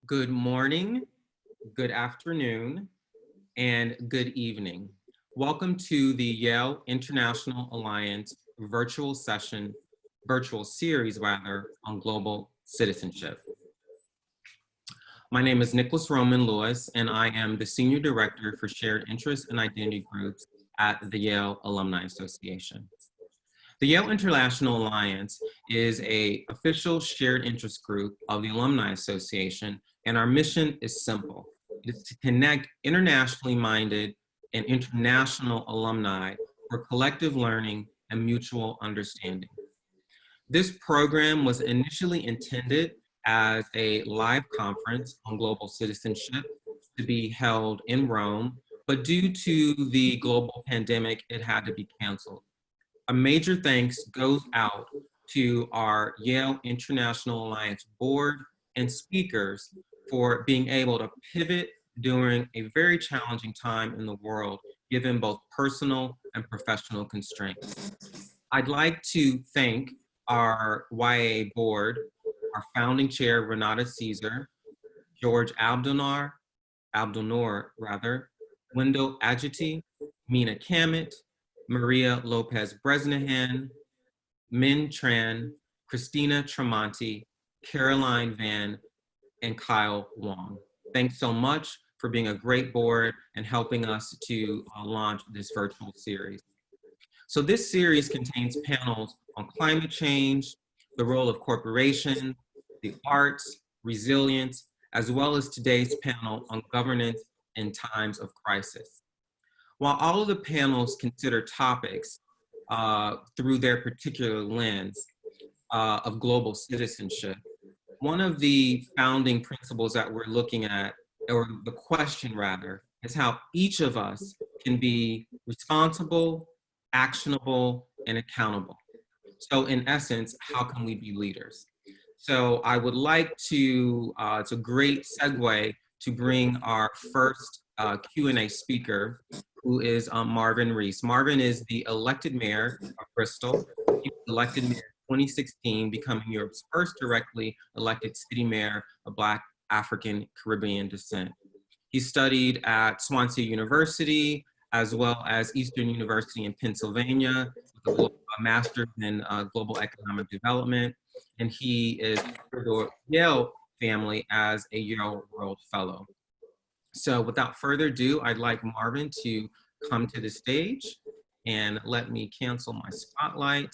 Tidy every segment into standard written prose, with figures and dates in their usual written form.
Good morning, good afternoon, and good evening. Welcome to the Yale International Alliance virtual series on global citizenship. My name is Nicholas Roman Lewis, and I am the Senior Director for Shared Interests and Identity Groups at the Yale Alumni Association. The Yale International Alliance is an official shared interest group of the Alumni Association, and our mission is simple. It is to connect internationally minded and international alumni for collective learning and mutual understanding. This program was initially intended as a live conference on global citizenship to be held in Rome, but due to the global pandemic, it had to be canceled. A major thanks goes out to our Yale International Alliance board and speakers for being able to pivot during a very challenging time in the world, given both personal and professional constraints. I'd like to thank our YIA board, our founding chair, Renata Caesar, George Abdulnoor, Wendell Agiti, Mina Kamet, Maria Lopez Bresnahan, Min Tran, Christina Tremonti, Caroline Van, and Kyle Wong. Thanks so much for being a great board and helping us to launch this virtual series. So this series contains panels on climate change, the role of corporations, the arts, resilience, as well as today's panel on governance in times of crisis. While all of the panels consider topics through their particular lens of global citizenship, one of the founding principles that we're looking at, or the question rather, is how each of us can be responsible, actionable, and accountable. So in essence, how can we be leaders? So I would like to, it's a great segue to bring our first Q&A speaker, who is Marvin Rees. Marvin is the elected mayor of Bristol. He was elected mayor in 2016, becoming Europe's first directly elected city mayor of Black African Caribbean descent. He studied at Swansea University, as well as Eastern University in Pennsylvania, with a master's in global economic development. And he is part of the Yale family as a Yale World Fellow. So without further ado, I'd like Marvin to come to the stage and let me cancel my spotlight.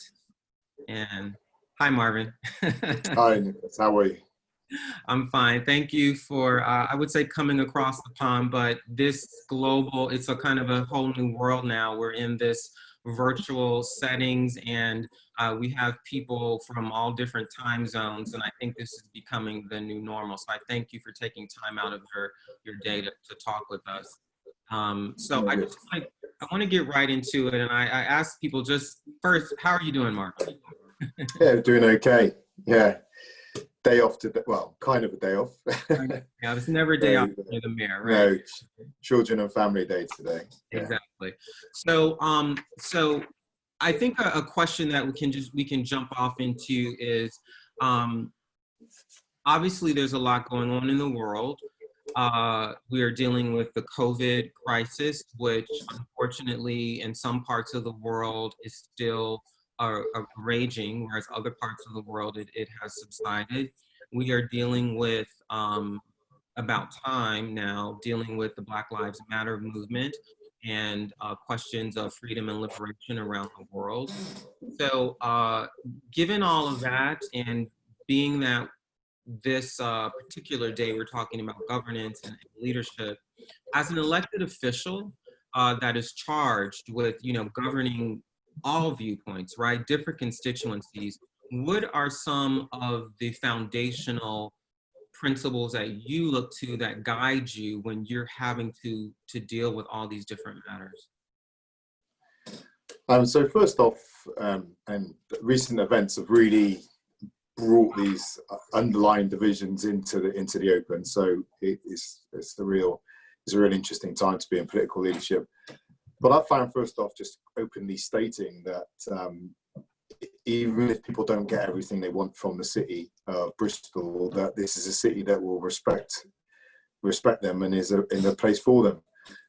And hi, Marvin. Hi, Nicholas. How are you? I'm fine. Thank you for, I would say, coming across the pond, but this global, it's a kind of a whole new world now. We're in this virtual settings, and we have people from all different time zones, and I think this is becoming the new normal. So I thank you for taking time out of your day to talk with us. So I want to get right into it, and I ask people just first, how are you doing, Mark? Yeah, doing okay. Yeah, day off today. Well, kind of a day off. Yeah, it's never a day off for the mayor, right? No, children and family day today. Yeah. Exactly. So, so I think a question that we can jump off into is, obviously there's a lot going on in the world. We are dealing with the COVID crisis, which unfortunately in some parts of the world is still raging, whereas other parts of the world it has subsided. We are dealing with, about time now, dealing with the Black Lives Matter movement and questions of freedom and liberation around the world. So given all of that, and being that this particular day we're talking about governance and leadership, as an elected official that is charged with, governing all viewpoints, right, different constituencies, what are some of the foundational principles that you look to that guide you when you're having to deal with all these different matters? So first off, and recent events have really brought these underlying divisions into the open. So it's a real interesting time to be in political leadership. But I found, first off, just openly stating that even if people don't get everything they want from the city of Bristol, that this is a city that will respect them and is in a place for them.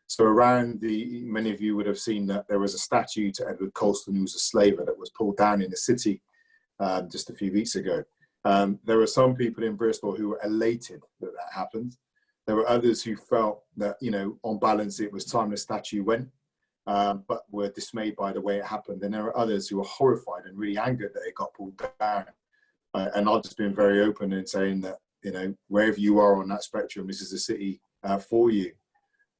So around many of you would have seen that there was a statue to Edward Colston, who was a slaver, that was pulled down in the city just a few weeks ago. There were some people in Bristol who were elated that happened. There were others who felt that, on balance, it was time the statue went, but were dismayed by the way it happened. And there were others who were horrified and really angered that it got pulled down. And I've just been very open in saying that, wherever you are on that spectrum, this is a city for you.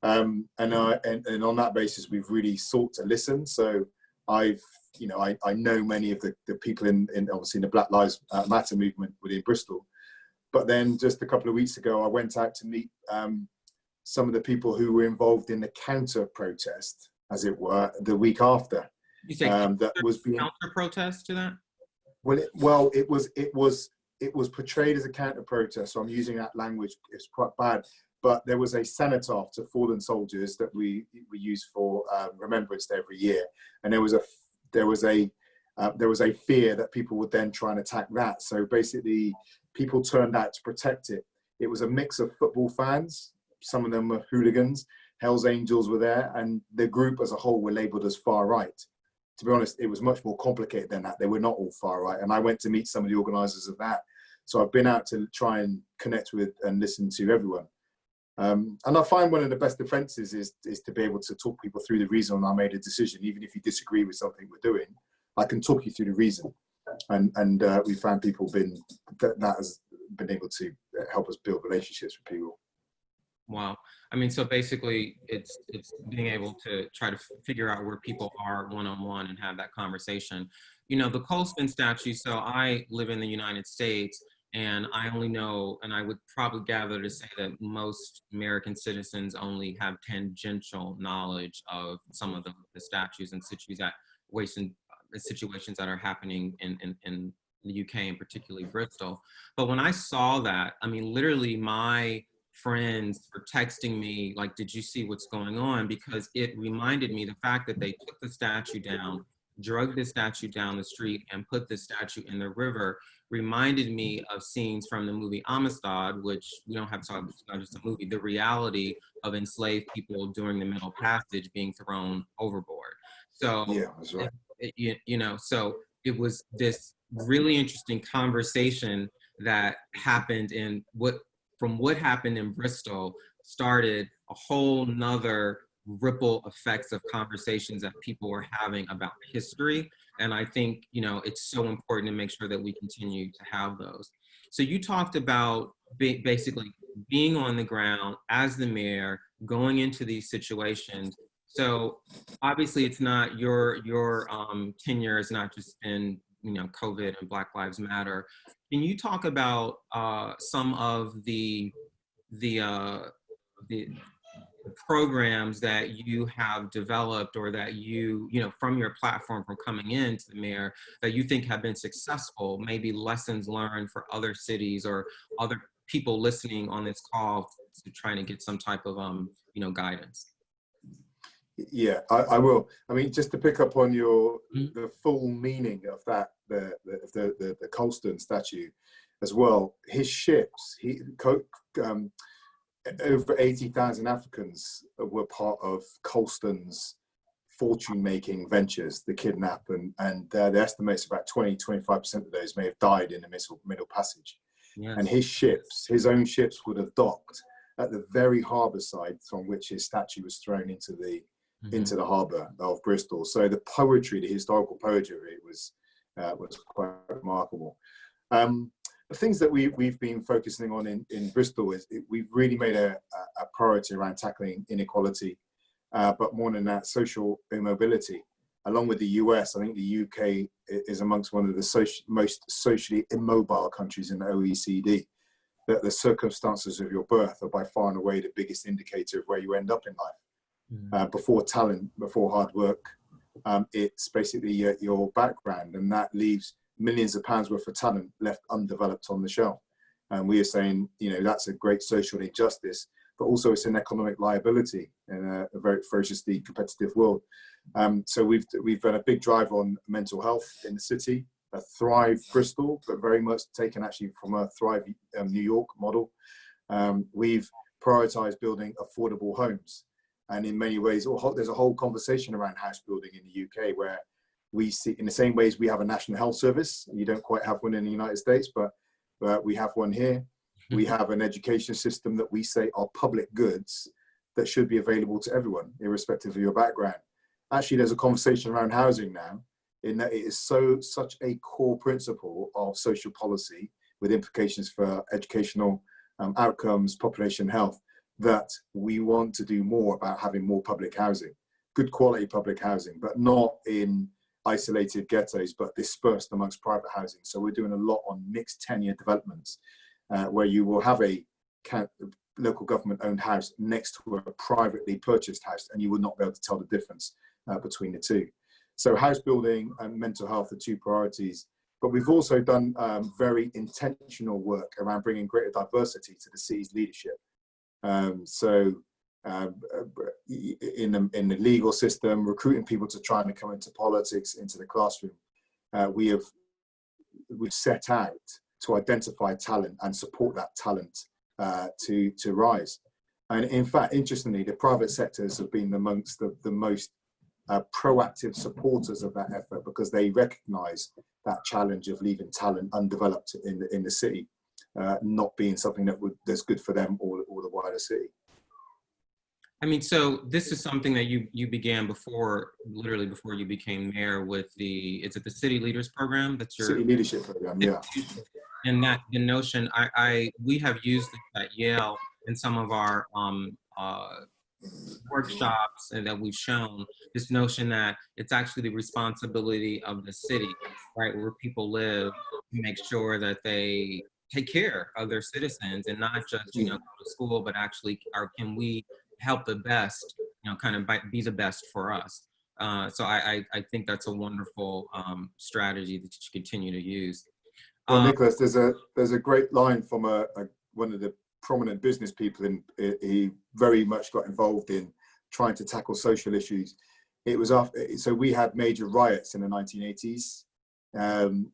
And on that basis, we've really sought to listen. So I know many of the people in obviously in the Black Lives Matter movement within Bristol. But then just a couple of weeks ago, I went out to meet some of the people who were involved in the counter protest, as it were, the week after. You say that was being counter protest to that? Well, it was portrayed as a counter protest. So I'm using that language. It's quite bad. But there was a cenotaph to fallen soldiers that we use for Remembrance Day every year, and there was a fear that people would then try and attack that. So basically, people turned out to protect it. It was a mix of football fans. Some of them were hooligans. Hell's Angels were there, and the group as a whole were labelled as far right. To be honest, it was much more complicated than that. They were not all far right, and I went to meet some of the organisers of that. So I've been out to try and connect with and listen to everyone. And I find one of the best defences is to be able to talk people through the reason I made a decision. Even if you disagree with something we're doing, I can talk you through the reason. And we found people that has been able to help us build relationships with people. Wow. I mean, so basically it's being able to try to figure out where people are one-on-one and have that conversation. The Colston statue, so I live in the United States, and I only know, and I would probably gather to say that most American citizens only have tangential knowledge of some of the statues and situations that are happening in the UK, and particularly Bristol. But when I saw that, I mean, literally my friends were texting me, like, did you see what's going on? Because it reminded me the fact that they took the statue down, drug the statue down the street, and put the statue in the river, reminded me of scenes from the movie Amistad, which we don't have to talk about, it's not just a movie, the reality of enslaved people during the Middle Passage being thrown overboard. So, yeah, that's right. So it was this really interesting conversation that happened from what happened in Bristol started a whole nother ripple effects of conversations that people were having about history. And I think, it's so important to make sure that we continue to have those. So you talked about basically being on the ground as the mayor, going into these situations. So obviously it's not your tenure has not just been, COVID and Black Lives Matter. Can you talk about some of the programs that you have developed, or that you from your platform from coming into the mayor, that you think have been successful, maybe lessons learned for other cities or other people listening on this call to trying to get some type of guidance? Yeah, I will. I mean, just to pick up on the full meaning of that, the Colston statue as well. His ships, over 80,000 Africans were part of Colston's fortune-making ventures, the kidnap, and the estimates about 20-25% of those may have died in the Middle Passage. Yes. And his own ships would have docked at the very harbour side from which his statue was thrown into the harbour of Bristol. So the poetry, the historical poetry of it was quite remarkable. The things that we've been focusing on in Bristol is we've really made a priority around tackling inequality, but more than that, social immobility. Along with the US, I think the UK is amongst one of the most socially immobile countries in the OECD. That the circumstances of your birth are by far and away the biggest indicator of where you end up in life. Before talent, before hard work, it's basically your background, and that leaves millions of pounds worth of talent left undeveloped on the shelf. And we are saying, that's a great social injustice, but also it's an economic liability in a very ferociously competitive world. So we've done a big drive on mental health in the city. a Thrive Bristol, but very much taken actually from a Thrive New York model. We've prioritized building affordable homes. And in many ways, there's a whole conversation around house building in the UK where we see, in the same ways we have a national health service. You don't quite have one in the United States, but we have one here. We have an education system that we say are public goods that should be available to everyone, irrespective of your background. Actually, there's a conversation around housing now, in that it is such a core principle of social policy with implications for educational outcomes, population health, that we want to do more about having more public housing, good quality public housing, but not in isolated ghettos, but dispersed amongst private housing. So we're doing a lot on mixed tenure developments, where you will have a local government owned house next to a privately purchased house, and you will not be able to tell the difference between the two. So house building and mental health are two priorities. But we've also done very intentional work around bringing greater diversity to the city's leadership. In the legal system, recruiting people to try and come into politics, into the classroom, we've set out to identify talent and support that talent to rise. And in fact, interestingly, the private sectors have been amongst the most proactive supporters of that effort, because they recognise that challenge of leaving talent undeveloped in the city, not being something that's good for them or the wider city. I mean, so this is something that you began literally before you became mayor with is it the City Leaders Program? That's your City Leadership Program, yeah. And that the notion, we have used this at Yale in some of our workshops, and that we've shown this notion that it's actually the responsibility of the city, right, where people live, to make sure that they take care of their citizens, and not just go to school, but actually can we help the best, kind of be the best for us. So I think that's a wonderful strategy that you continue to use. Well, Nicholas, there's a great line from one of the prominent business people, he very much got involved in trying to tackle social issues. It was so we had major riots in the 1980s.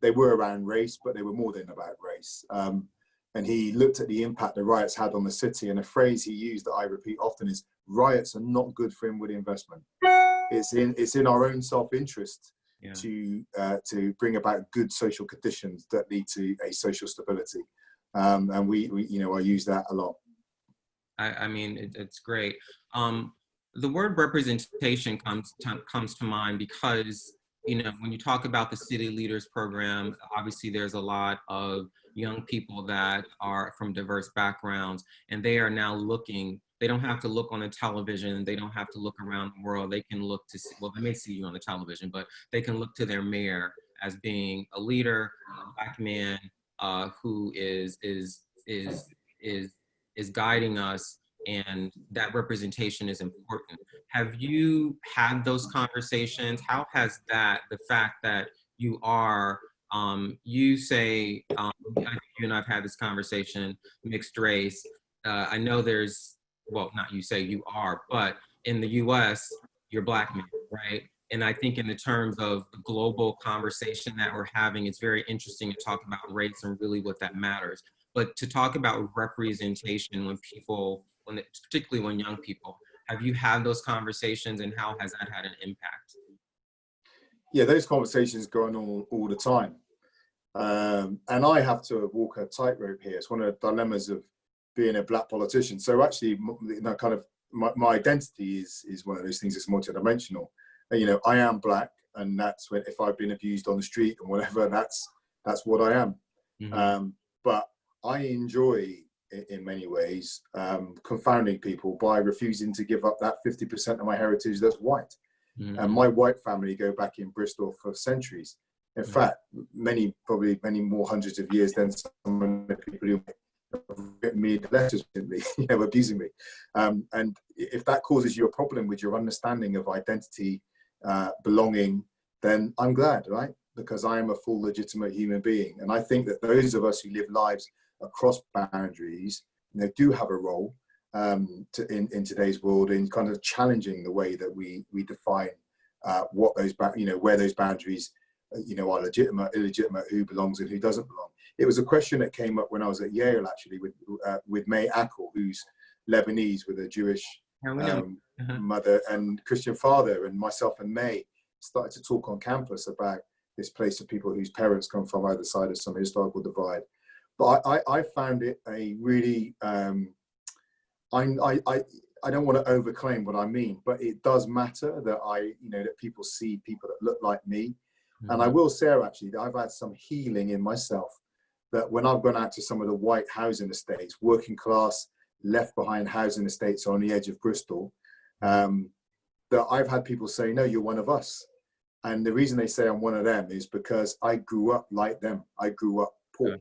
They were around race, but they were more than about race. And he looked at the impact the riots had on the city, and a phrase he used that I repeat often is, riots are not good for inward investment. It's in our own self-interest to bring about good social conditions that lead to a social stability. And I use that a lot. I mean, it's great. The word representation comes to mind because, when you talk about the City Leaders Program, obviously there's a lot of young people that are from diverse backgrounds, and they are now they don't have to look on the television, they don't have to look around the world, they can look to see, well, they may see you on the television, but they can look to their mayor as being a leader, a Black man, who is guiding us, and that representation is important. Have you had those conversations? How has the fact that you are, you say, I think you and I've had this conversation, mixed race. I know not you say you are, but in the US, you're Black man, right? And I think in the terms of the global conversation that we're having, it's very interesting to talk about race and really what that matters. But to talk about representation particularly when young people, have you had those conversations, and how has that had an impact? Yeah, those conversations going on all the time. And I have to walk a tightrope here. It's one of the dilemmas of being a Black politician. So actually, kind of my identity is one of those things that's multidimensional. I am Black, and that's when, if I've been abused on the street and whatever, that's what I am. Mm-hmm. But I enjoy, in many ways, confounding people by refusing to give up that 50% of my heritage that's white. Mm-hmm. And my white family go back in Bristol for centuries. In fact, probably many more hundreds of years than some of the people who have written me letters abusing me. And if that causes you a problem with your understanding of identity, belonging, then I'm glad, right? Because I am a full legitimate human being. And I think that those of us who live lives across boundaries, do have a role in today's world in kind of challenging the way that we define what those where those boundaries you know, are legitimate, illegitimate, who belongs and who doesn't belong. It was a question that came up when I was at Yale, actually, with May Ackle, who's Lebanese with a Jewish mother and Christian father, and myself and May started to talk on campus about this place of people whose parents come from either side of some historical divide. But I found it a really, I don't want to overclaim what I mean, but it does matter that that people see people that look like me. Mm-hmm. And I will say, actually, that I've had some healing in myself, that when I've gone out to some of the white housing estates, working class, left behind housing estates on the edge of Bristol, that I've had people say, no, you're one of us. And the reason they say I'm one of them is because I grew up like them. I grew up poor,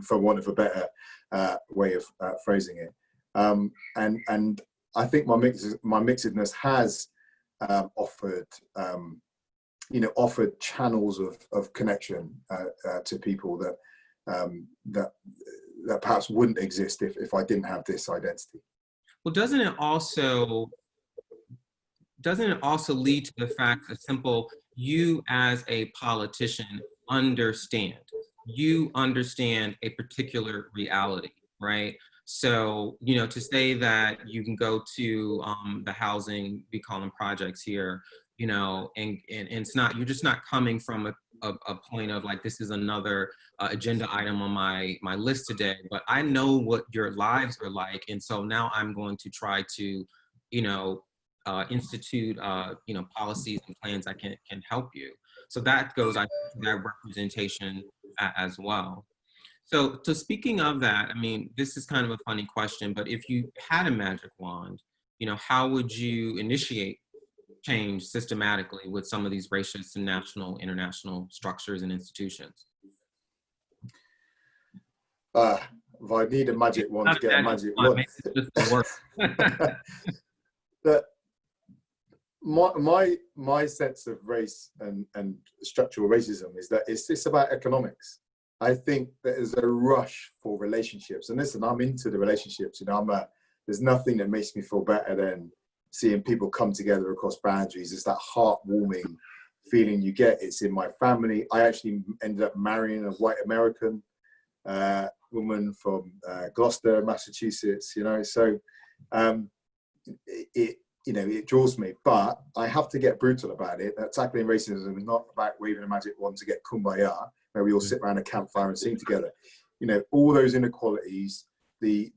for want of a better way of phrasing it. And I think my mixedness has offered channels of connection to people that perhaps wouldn't exist if I didn't have this identity. Well, doesn't it also lead to the fact that you as a politician understand a particular reality, right? So, to say that you can go to the housing, we call them projects here, and it's not, you're just not coming from a point of like, this is another agenda item on my list today, but I know what your lives are like. And so now I'm going to try to, institute, policies and plans that can help you. So that goes, I think, to that representation as well. So speaking of that, I mean, this is kind of a funny question, but if you had a magic wand, how would you initiate change systematically with some of these racist and national, international structures and institutions? If I need a magic wand to get a magic wand. But my sense of race and structural racism is that it's about economics. I think there's a rush for relationships, and listen, I'm into the relationships. There's nothing that makes me feel better than seeing people come together across boundaries. It's that heartwarming feeling you get. It's in my family. I actually ended up marrying a white American woman from Gloucester, Massachusetts. So it draws me. But I have to get brutal about it. Tackling racism is not about waving a magic wand to get kumbaya, where we all sit around a campfire and sing together. All those inequalities, the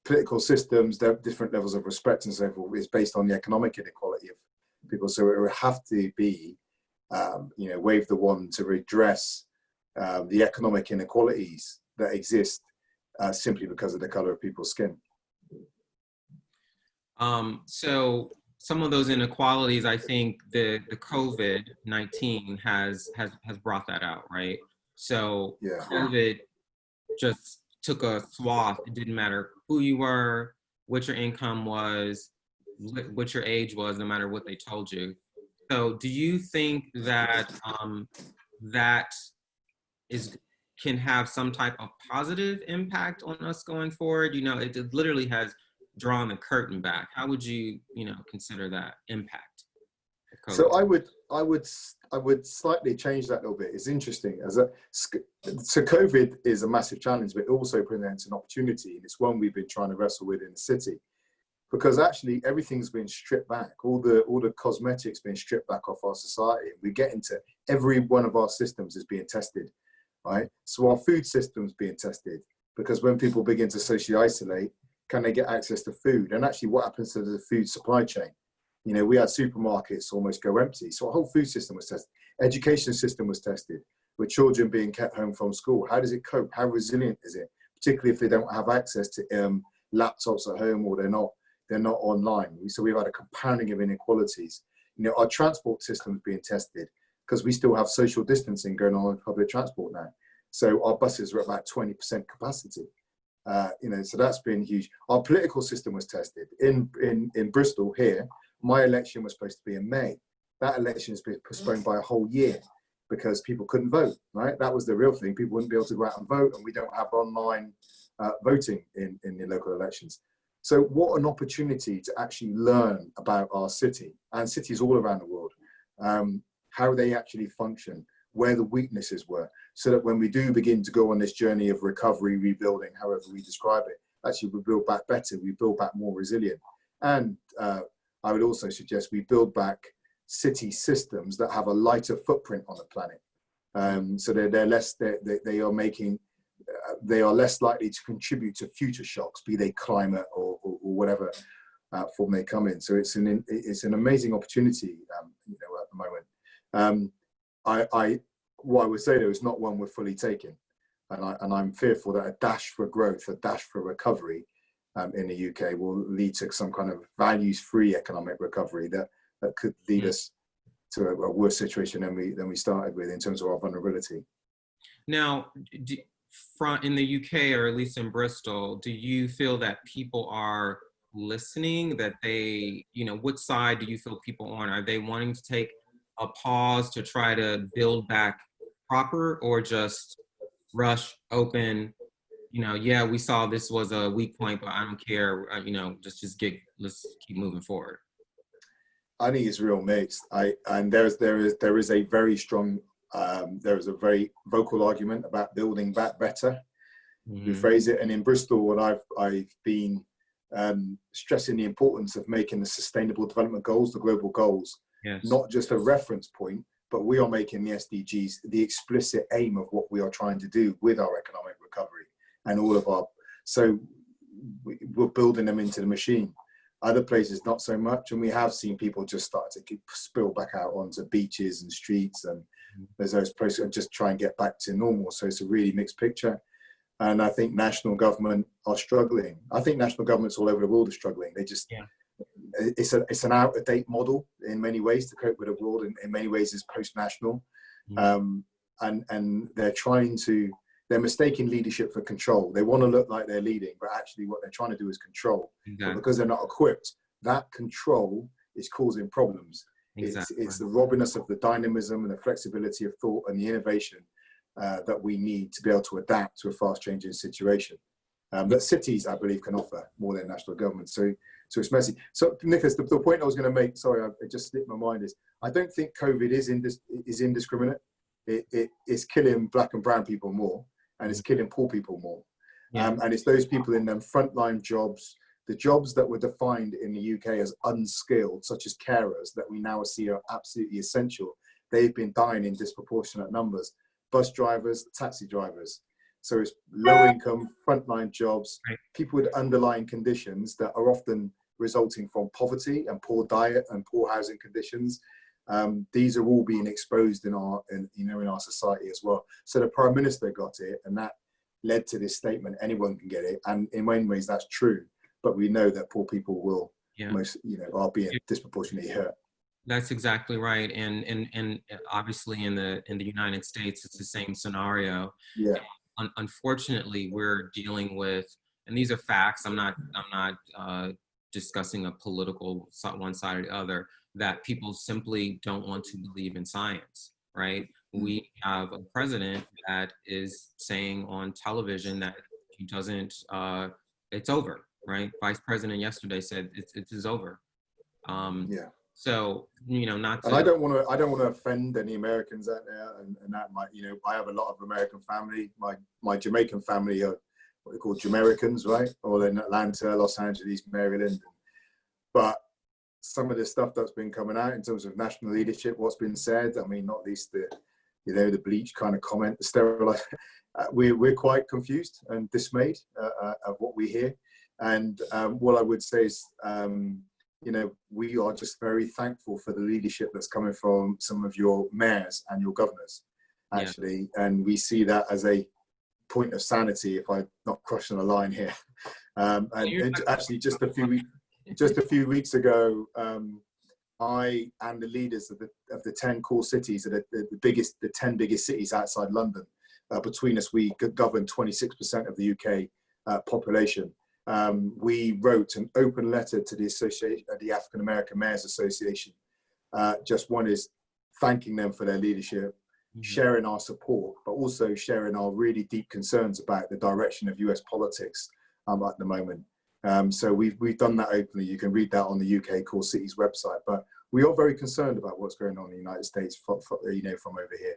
political systems, the different levels of respect and so forth, is based on the economic inequality of people. So it would have to be, wave the wand to redress the economic inequalities that exist simply because of the color of people's skin. So some of those inequalities, I think the COVID-19 has brought that out, right? So yeah. COVID just took a swath. It didn't matter who you were, what your income was, what your age was, no matter what they told you. So do you think that that can have some type of positive impact on us going forward? It literally has drawn the curtain back. How would you, consider that impact? So I would slightly change that a little bit. It's interesting. So COVID is a massive challenge, but it also presents an opportunity, and it's one we've been trying to wrestle with in the city, because actually everything's been stripped back. All the cosmetics being stripped back off our society. We get into every one of our systems is being tested, right? So our food system's being tested, because when people begin to socially isolate, can they get access to food? And actually, what happens to the food supply chain? We had supermarkets almost go empty. So our whole food system was tested. Education system was tested, with children being kept home from school. How does it cope? How resilient is it? Particularly if they don't have access to laptops at home, or they're not online. So we've had a compounding of inequalities. Our transport system is being tested, because we still have social distancing going on in public transport now. So our buses are at about 20% capacity. So that's been huge. Our political system was tested. In Bristol here, my election was supposed to be in May. That election has been postponed by a whole year because people couldn't vote, right? That was the real thing. People wouldn't be able to go out and vote, and we don't have online voting in the local elections. So what an opportunity to actually learn about our city, and cities all around the world, how they actually function, where the weaknesses were, so that when we do begin to go on this journey of recovery, rebuilding, however we describe it, actually we build back better, we build back more resilient. And I would also suggest we build back city systems that have a lighter footprint on the planet. So they're less, they are less likely to contribute to future shocks, be they climate or whatever form they come in. So it's an amazing opportunity, you know, at the moment. What I would say though is not one we're fully taking, and I'm fearful that a dash for growth, a dash for recovery in the UK will lead to some kind of values-free economic recovery that could lead us to a worse situation than we started with in terms of our vulnerability. Now, in the UK, or at least in Bristol, do you feel that people are listening, that they, you know, what side do you feel people on? Are they wanting to take a pause to try to build back proper, or just rush, open, you know, yeah, we saw this was a weak point, but I don't care, you know, let's keep moving forward? I think it's real mixed. And there is a very strong, there is a very vocal argument about building back better. We phrase it, and in Bristol, what I've been stressing the importance of making the Sustainable Development Goals, the global goals, yes, not just a reference point, but we are making the SDGs the explicit aim of what we are trying to do with our economic recovery and all of our. So we're building them into the machine. Other places, not so much. And we have seen people just start to spill back out onto beaches and streets, and there's those places that just try and get back to normal. So it's a really mixed picture. And I think national government are struggling. I think national governments all over the world are struggling. They just, it's an out-of-date model in many ways to cope with the world. In many ways is post-national. And they're mistaking leadership for control. They want to look like they're leading, but actually what they're trying to do is control. But because they're not equipped, that control is causing problems. It's the robbing us of the dynamism and the flexibility of thought and the innovation that we need to be able to adapt to a fast changing situation. That cities, I believe, can offer more than national government. So it's messy. So Nicholas, the point I was going to make, sorry, it just slipped my mind, is I don't think COVID is indiscriminate. It's killing black and brown people more, and it's killing poor people more. And it's those people in them frontline jobs, the jobs that were defined in the UK as unskilled, such as carers, that we now see are absolutely essential. They've been dying in disproportionate numbers. Bus drivers, taxi drivers. So it's low income, frontline jobs, people with underlying conditions that are often resulting from poverty and poor diet and poor housing conditions. These are all being exposed in our society as well. So the Prime Minister got it, and that led to this statement: anyone can get it. And in many ways, that's true. But we know that poor people will are being disproportionately hurt. That's exactly right, and obviously in the United States, it's the same scenario. Yeah. Unfortunately, we're dealing with, and these are facts. I'm not discussing a political one side or the other. That people simply don't want to believe in science, right? We have a president that is saying on television that he doesn't. It's over, right? Vice President yesterday said it is over. So, you know, not to... And I don't want to offend any Americans out there, and that might, you know, I have a lot of American family. My Jamaican family are what they call Jamericans, right? All in Atlanta, Los Angeles, Maryland. But some of the stuff that's been coming out in terms of national leadership, what's been said, I mean, not least the bleach kind of comment, the sterilize, we're quite confused and dismayed of what we hear. And what I would say is, you know, we are just very thankful for the leadership that's coming from some of your mayors and your governors, actually. And we see that as a point of sanity, if I'm not crossing a line here. And actually, just a few weeks ago, I and the leaders of the 10 core cities, the 10 biggest cities outside London, between us, we govern 26% of the UK population. We wrote an open letter to the African American Mayors Association. Just one is thanking them for their leadership, sharing our support, but also sharing our really deep concerns about the direction of US politics at the moment. So we've done that openly. You can read that on the UK Core Cities website. But we are very concerned about what's going on in the United States, from over here.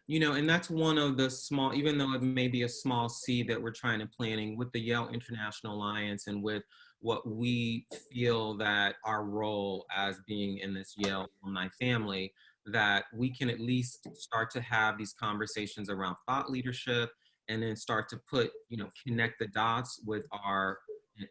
And that's one of the small, even though it may be a small seed that we're trying to planting with the Yale International Alliance and with what we feel that our role as being in this Yale alumni family, that we can at least start to have these conversations around thought leadership and then start to put, connect the dots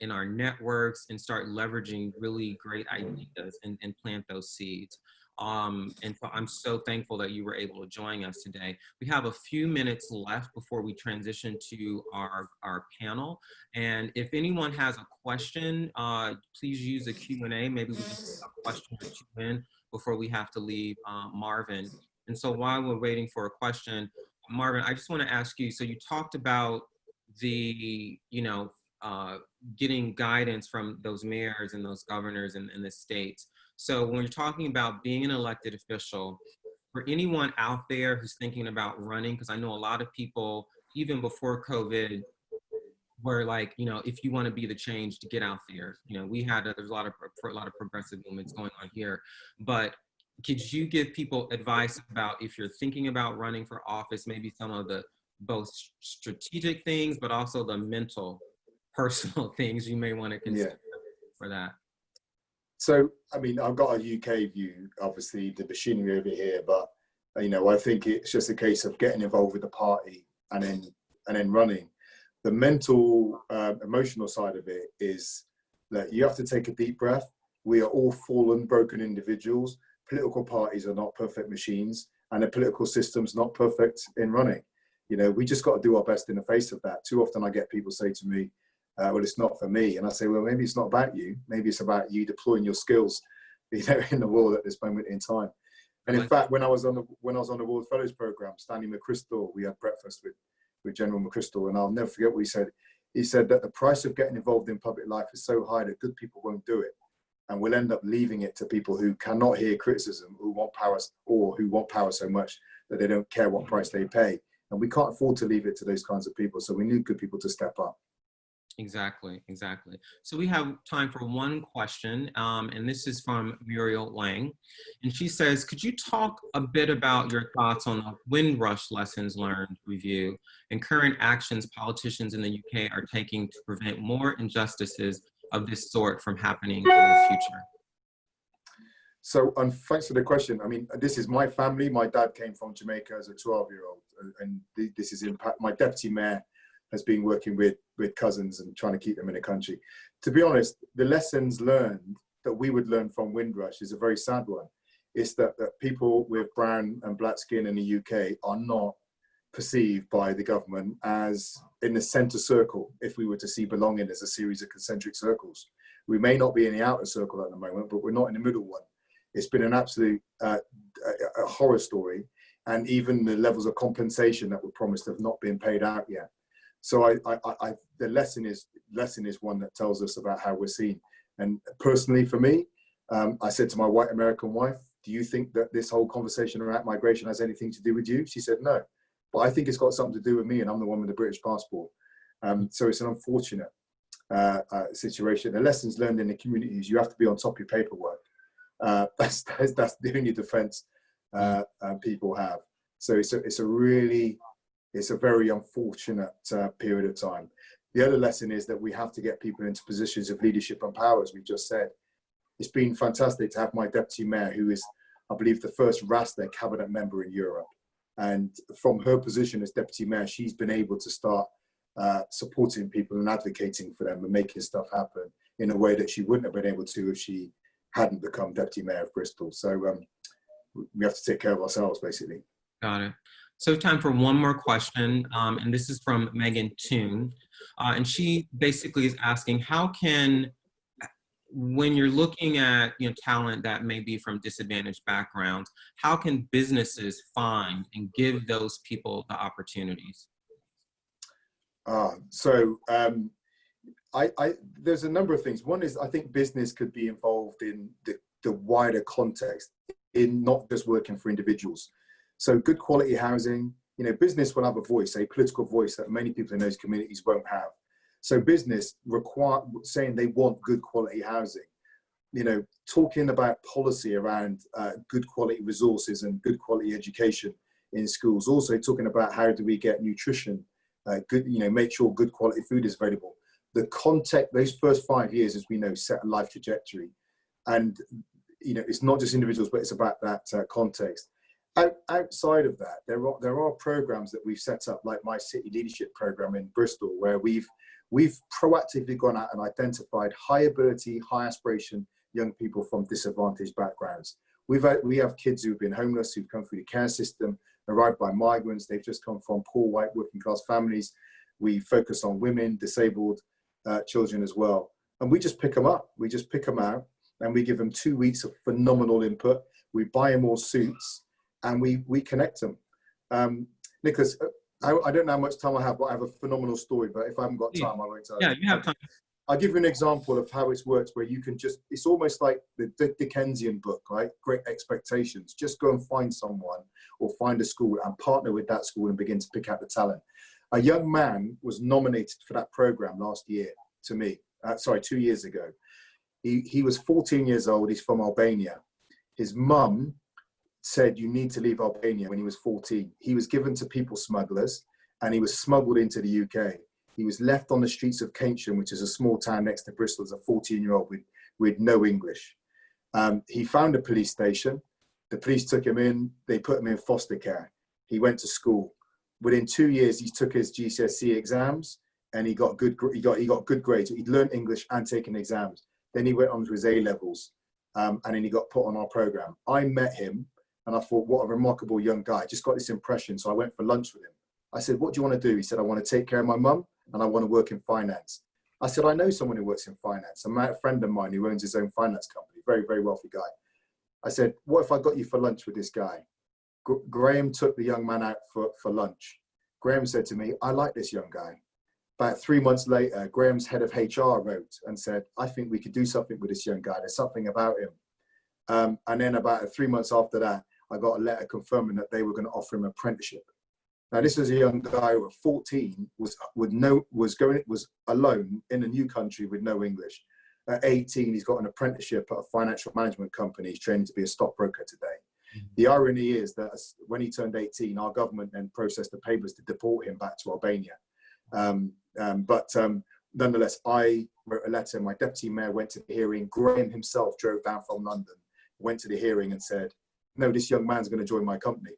in our networks and start leveraging really great ideas and plant those seeds. And so I'm so thankful that you were able to join us today. We have a few minutes left before we transition to our panel. And if anyone has a question, please use the Q&A. Maybe we can get a question or two in before we have to leave Marvin. And so while we're waiting for a question, Marvin, I just want to ask you, so you talked about the, getting guidance from those mayors and those governors in the states. So when you're talking about being an elected official, for anyone out there who's thinking about running, because I know a lot of people, even before COVID, were like, if you want to be the change, to get out there. There's a lot of progressive movements going on here. But could you give people advice about, if you're thinking about running for office, maybe some of the both strategic things, but also the mental, personal things you may want to consider for that? So, I mean, I've got a UK view, obviously, the machinery over here, but, I think it's just a case of getting involved with the party and then running. The mental, emotional side of it is that you have to take a deep breath. We are all fallen, broken individuals. Political parties are not perfect machines, and the political system's not perfect in running. We just got to do our best in the face of that. Too often I get people say to me, well, it's not for me. And I say, well, maybe it's not about you. Maybe it's about you deploying your skills, in the world at this moment in time. And in fact, when I was on the World Fellows Program, Stanley McChrystal, we had breakfast with General McChrystal, and I'll never forget what he said. He said that the price of getting involved in public life is so high that good people won't do it. And we'll end up leaving it to people who cannot hear criticism, who want power, or who want power so much that they don't care what price they pay. And we can't afford to leave it to those kinds of people. So we need good people to step up. Exactly. So we have time for one question, and this is from Muriel Lang. And she says, could you talk a bit about your thoughts on the Windrush Lessons Learned review and current actions politicians in the UK are taking to prevent more injustices of this sort from happening in the future? So, thanks for the question. I mean, this is my family. My dad came from Jamaica as a 12-year-old, and this is impact. My deputy mayor has been working with cousins and trying to keep them in the country. To be honest, the lessons learned that we would learn from Windrush is a very sad one. It's that people with brown and black skin in the UK are not perceived by the government as in the centre circle, if we were to see belonging as a series of concentric circles. We may not be in the outer circle at the moment, but we're not in the middle one. It's been an absolute a horror story, and even the levels of compensation that were promised have not been paid out yet. So the lesson is one that tells us about how we're seen. And personally, for me, I said to my white American wife, do you think that this whole conversation around migration has anything to do with you? She said, no, but I think it's got something to do with me, and I'm the one with the British passport. So it's an unfortunate situation. The lessons learned in the community is you have to be on top of your paperwork. That's the only defense people have. So it's a very unfortunate period of time. The other lesson is that we have to get people into positions of leadership and power, as we just said. It's been fantastic to have my deputy mayor, who is, I believe, the first Rasta cabinet member in Europe. And from her position as deputy mayor, she's been able to start supporting people and advocating for them and making stuff happen in a way that she wouldn't have been able to if she hadn't become deputy mayor of Bristol. So we have to take care of ourselves, basically. Got it. So time for one more question, and this is from Megan Toon. And she basically is asking, how can, when you're looking at talent that may be from disadvantaged backgrounds, how can businesses find and give those people the opportunities? There's a number of things. One is, I think business could be involved in the wider context, in not just working for individuals. So good quality housing, business will have a voice, a political voice that many people in those communities won't have. So business saying they want good quality housing talking about policy around good quality resources and good quality education in schools. Also talking about how do we get nutrition, make sure good quality food is available. The context, those first 5 years, as we know, set a life trajectory. And, it's not just individuals, but it's about that context. Outside of that, there are programs that we've set up, like my city leadership program in Bristol, where we've proactively gone out and identified high ability, high aspiration young people from disadvantaged backgrounds. We have kids who've been homeless, who've come through the care system, arrived by migrants. They've just come from poor white working class families. We focus on women, disabled children as well. And we just pick them up. We just pick them out and we give them 2 weeks of phenomenal input. We buy them all suits and we connect them. Nicholas, I don't know how much time I have, but I have a phenomenal story, but if I haven't got time, I won't tell you. Yeah, you have time. I'll give you an example of how it's worked, where you can just, it's almost like the Dickensian book, right? Great Expectations. Just go and find someone or find a school and partner with that school and begin to pick out the talent. A young man was nominated for that program last year to me, 2 years ago. He was 14 years old. He's from Albania. His mum said, you need to leave Albania when he was 14. He was given to people smugglers and he was smuggled into the UK. He was left on the streets of Keynsham, which is a small town next to Bristol, as a 14-year-old with no English. He found a police station. The police took him in. They put him in foster care. He went to school. Within 2 years, he took his GCSE exams and he got good grades. He'd learned English and taken exams. Then he went on to his A-levels and then he got put on our program. I met him and I thought, what a remarkable young guy. I just got this impression. So I went for lunch with him. I said, what do you want to do? He said, I want to take care of my mum and I want to work in finance. I said, I know someone who works in finance. I met a friend of mine who owns his own finance company, very, very wealthy guy. I said, what if I got you for lunch with this guy? Graham took the young man out for lunch. Graham said to me, I like this young guy. About 3 months later, Graham's head of HR wrote and said, I think we could do something with this young guy. There's something about him. And then about 3 months after that, I got a letter confirming that they were going to offer him an apprenticeship. Now, this was a young guy who at 14 was alone in a new country with no English. At 18, he's got an apprenticeship at a financial management company. He's training to be a stockbroker today. Mm-hmm. The irony is that when he turned 18, our government then processed the papers to deport him back to Albania. Nonetheless, I wrote a letter. My deputy mayor went to the hearing. Graham himself drove down from London, went to the hearing and said, no, this young man's going to join my company.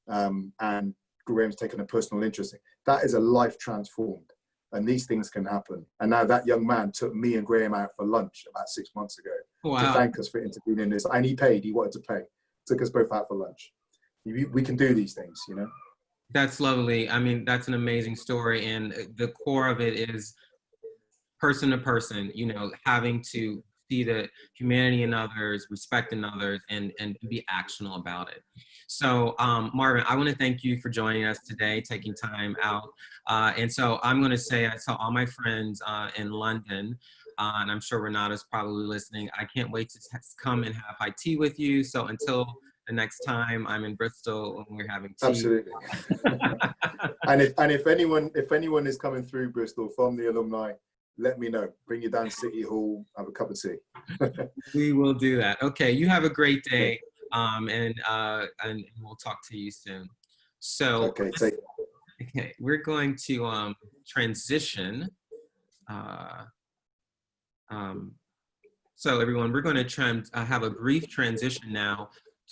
And Graham's taken a personal interest in. That is a life transformed, and these things can happen. And now that young man took me and Graham out for lunch about 6 months ago to thank us for intervening in this. And he paid, he wanted to pay. Took us both out for lunch. We can do these things, you know? That's lovely. I mean, that's an amazing story. And the core of it is person to person, having to see the humanity in others, respect in others, and be actional about it. So Marvin, I want to thank you for joining us today, taking time out. And so I'm going to say, I tell all my friends in London, and I'm sure Renata's probably listening, I can't wait to come and have high tea with you. So until the next time I'm in Bristol and we're having tea. Absolutely. and if anyone is coming through Bristol from the alumni, let me know. Bring you down City Hall, have a cup of tea. We will do that. Okay, you have a great day, and we'll talk to you soon. So, okay, we're going to transition. So everyone, we're going to have a brief transition now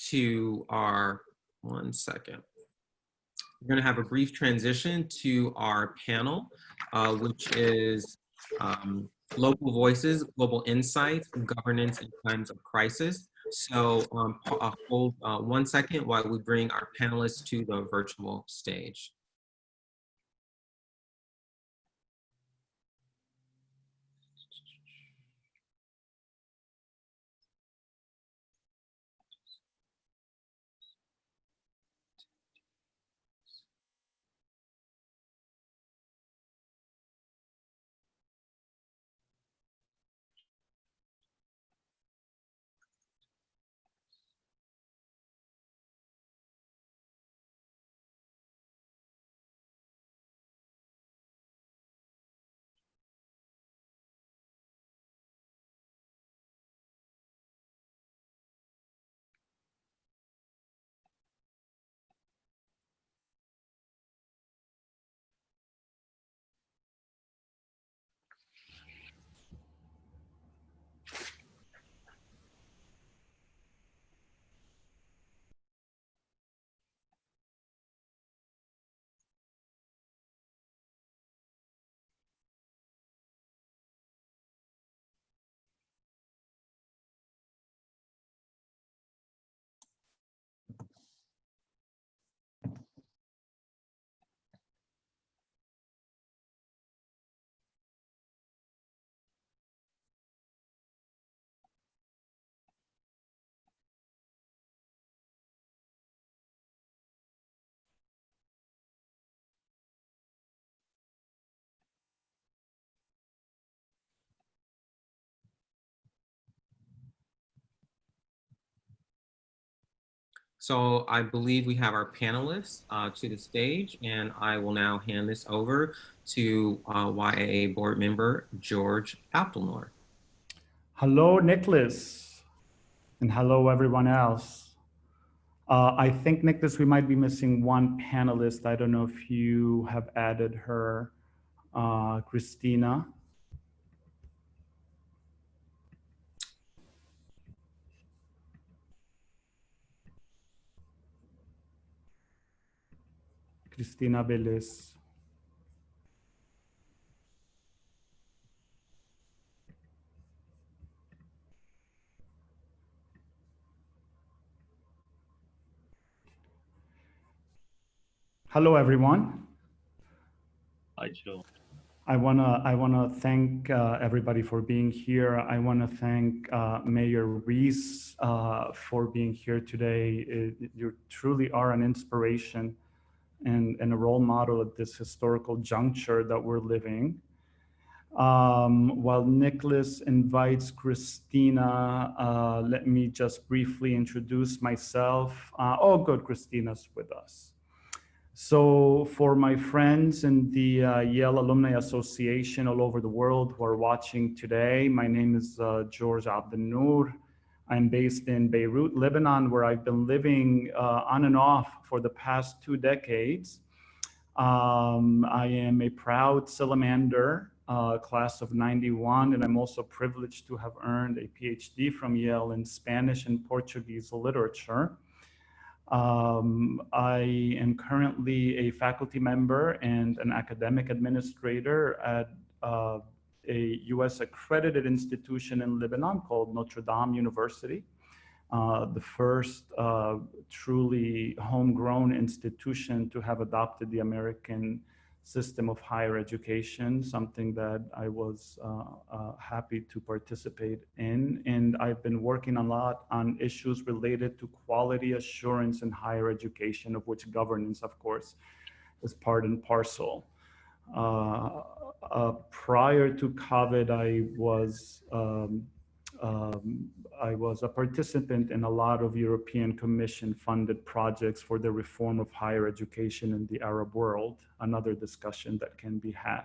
to our, one second. We're going to have a brief transition to our panel, which is Local Voices, Global Insights, Governance in Times of Crisis. So hold 1 second while we bring our panelists to the virtual stage. So I believe we have our panelists to the stage, and I will now hand this over to YIA board member George Applenor. Hello, Nicholas, and hello, everyone else. I think, Nicholas, we might be missing one panelist. I don't know if you have added her, Christina. Christina Vélez. Hello, everyone. Hi, Joe. I wanna thank everybody for being here. I wanna thank Mayor Rees for being here today. You truly are an inspiration and a role model at this historical juncture that we're living. While Nicholas invites Christina, let me just briefly introduce myself. Oh, good, Christina's with us. So for my friends in the Yale Alumni Association all over the world who are watching today, my name is George Abdenour. I'm based in Beirut, Lebanon, where I've been living on and off for the past 2 decades. I am a proud Salamander, class of 91, and I'm also privileged to have earned a PhD from Yale in Spanish and Portuguese literature. I am currently a faculty member and an academic administrator at a US accredited institution in Lebanon called Notre Dame University, the first truly homegrown institution to have adopted the American system of higher education, something that I was happy to participate in. And I've been working a lot on issues related to quality assurance in higher education, of which governance, of course, is part and parcel. Prior to COVID, I was a participant in a lot of European Commission funded projects for the reform of higher education in the Arab world, another discussion that can be had.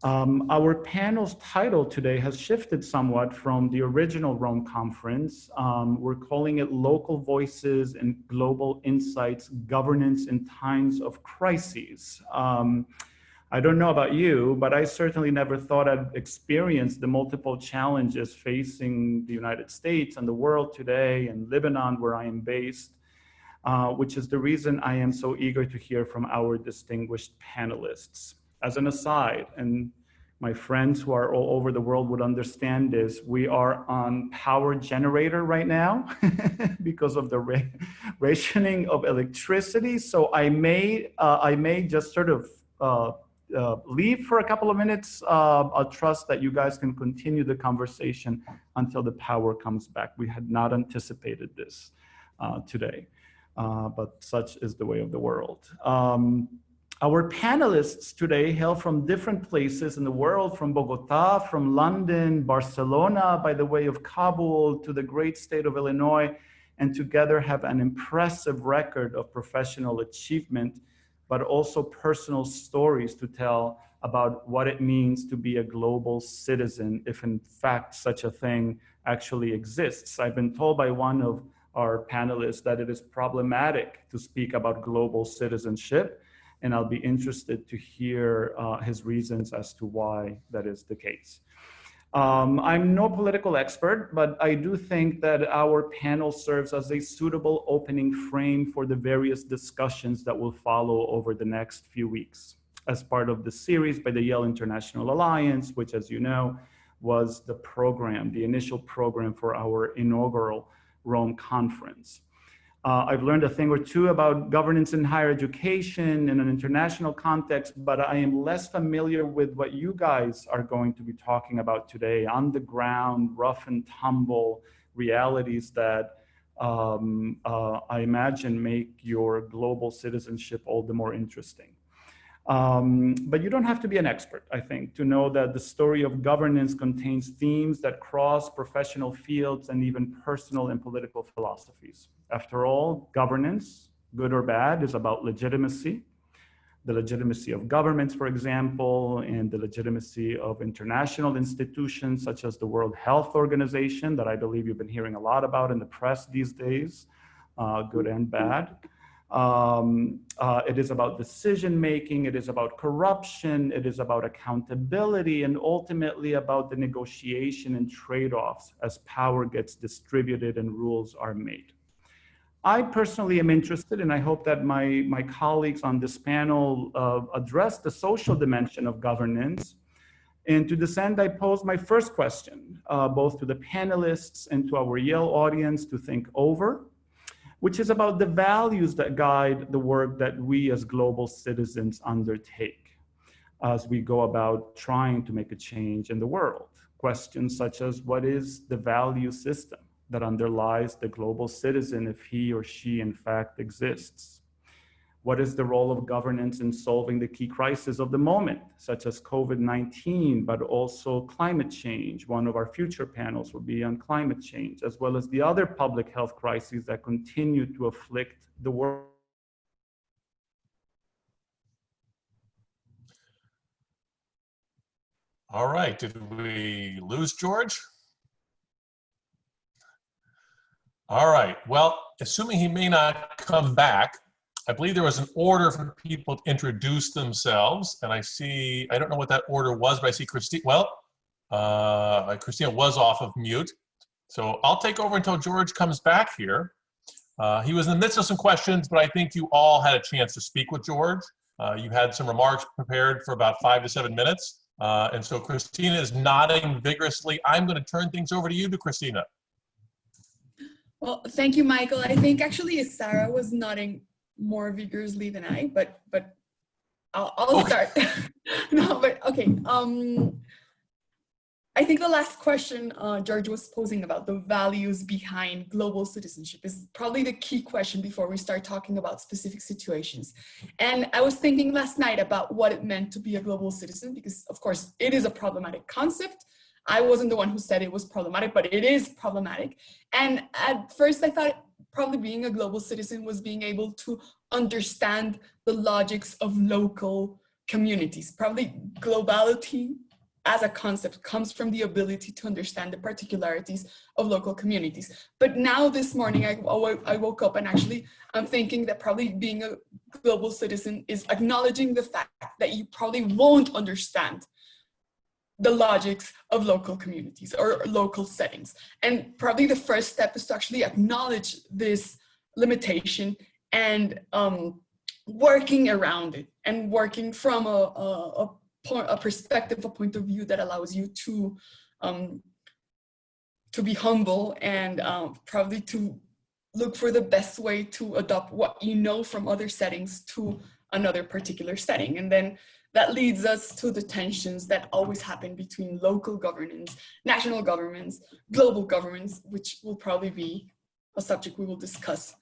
Our panel's title today has shifted somewhat from the original Rome conference. We're calling it Local Voices and Global Insights, Governance in Times of Crises. I don't know about you, but I certainly never thought I'd experience the multiple challenges facing the United States and the world today, and Lebanon, where I am based, which is the reason I am so eager to hear from our distinguished panelists. As an aside, and my friends who are all over the world would understand this, we are on power generator right now because of the rationing of electricity. So I may just sort of leave for a couple of minutes. I'll trust that you guys can continue the conversation until the power comes back. We had not anticipated this today, but such is the way of the world. Our panelists today hail from different places in the world, from Bogota, from London, Barcelona, by the way of Kabul, to the great state of Illinois, and together have an impressive record of professional achievement, but also personal stories to tell about what it means to be a global citizen, if in fact such a thing actually exists. I've been told by one of our panelists that it is problematic to speak about global citizenship, and I'll be interested to hear his reasons as to why that is the case. I'm no political expert, but I do think that our panel serves as a suitable opening frame for the various discussions that will follow over the next few weeks as part of the series by the Yale International Alliance, which, as you know, was the program, the initial program for our inaugural Rome conference. I've learned a thing or two about governance in higher education in an international context, but I am less familiar with what you guys are going to be talking about today, on the ground, rough and tumble realities that I imagine make your global citizenship all the more interesting. But you don't have to be an expert, I think, to know that the story of governance contains themes that cross professional fields and even personal and political philosophies. After all, governance, good or bad, is about legitimacy. The legitimacy of governments, for example, and the legitimacy of international institutions such as the World Health Organization, that I believe you've been hearing a lot about in the press these days, good and bad. It is about decision-making, it is about corruption, it is about accountability, and ultimately about the negotiation and trade-offs as power gets distributed and rules are made. I personally am interested, and I hope that my colleagues on this panel address the social dimension of governance. And to this end, I pose my first question, both to the panelists and to our Yale audience to think over, which is about the values that guide the work that we as global citizens undertake as we go about trying to make a change in the world. Questions such as, what is the value system that underlies the global citizen if he or she in fact exists? What is the role of governance in solving the key crises of the moment, such as COVID-19, but also climate change? One of our future panels will be on climate change, as well as the other public health crises that continue to afflict the world. All right, did we lose George? All right, well, assuming he may not come back, I believe there was an order for people to introduce themselves, and I don't know what that order was, but I see Christine, Christina was off of mute. So I'll take over until George comes back here. He was in the midst of some questions, but I think you all had a chance to speak with George. You had some remarks prepared for about 5 to 7 minutes. And so Christina is nodding vigorously. I'm gonna turn things over to you, Christina. Well, thank you, Michael. I think actually Sarah was nodding more vigorously than I, but I'll start. No, but okay. I think the last question George was posing about the values behind global citizenship is probably the key question before we start talking about specific situations. And I was thinking last night about what it meant to be a global citizen, because of course it is a problematic concept. I wasn't the one who said it was problematic, but it is problematic. And at first I thought probably being a global citizen was being able to understand the logics of local communities. Probably globality as a concept comes from the ability to understand the particularities of local communities. But now this morning I woke up and actually I'm thinking that probably being a global citizen is acknowledging the fact that you probably won't understand the logics of local communities or local settings. And probably the first step is to actually acknowledge this limitation and working around it and working from a perspective, a point of view that allows you to be humble and probably to look for the best way to adopt what you know from other settings to another particular setting. And then that leads us to the tensions that always happen between local governance, national governments, global governments, which will probably be a subject we will discuss.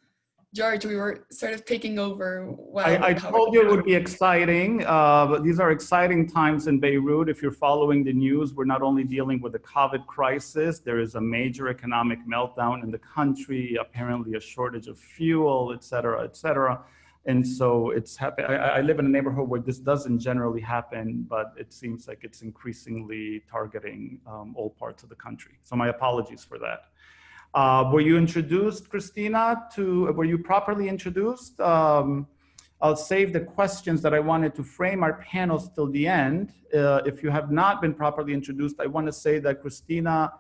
George, we were sort of taking over. While I told you it would be exciting, but these are exciting times in Beirut. If you're following the news, we're not only dealing with the COVID crisis, there is a major economic meltdown in the country, apparently a shortage of fuel, et cetera, et cetera. And so it's happening. I live in a neighborhood where this doesn't generally happen, but it seems like it's increasingly targeting all parts of the country. So my apologies for that. Were you introduced, Christina, were you properly introduced? I'll save the questions that I wanted to frame our panels till the end. If you have not been properly introduced, I want to say that Christina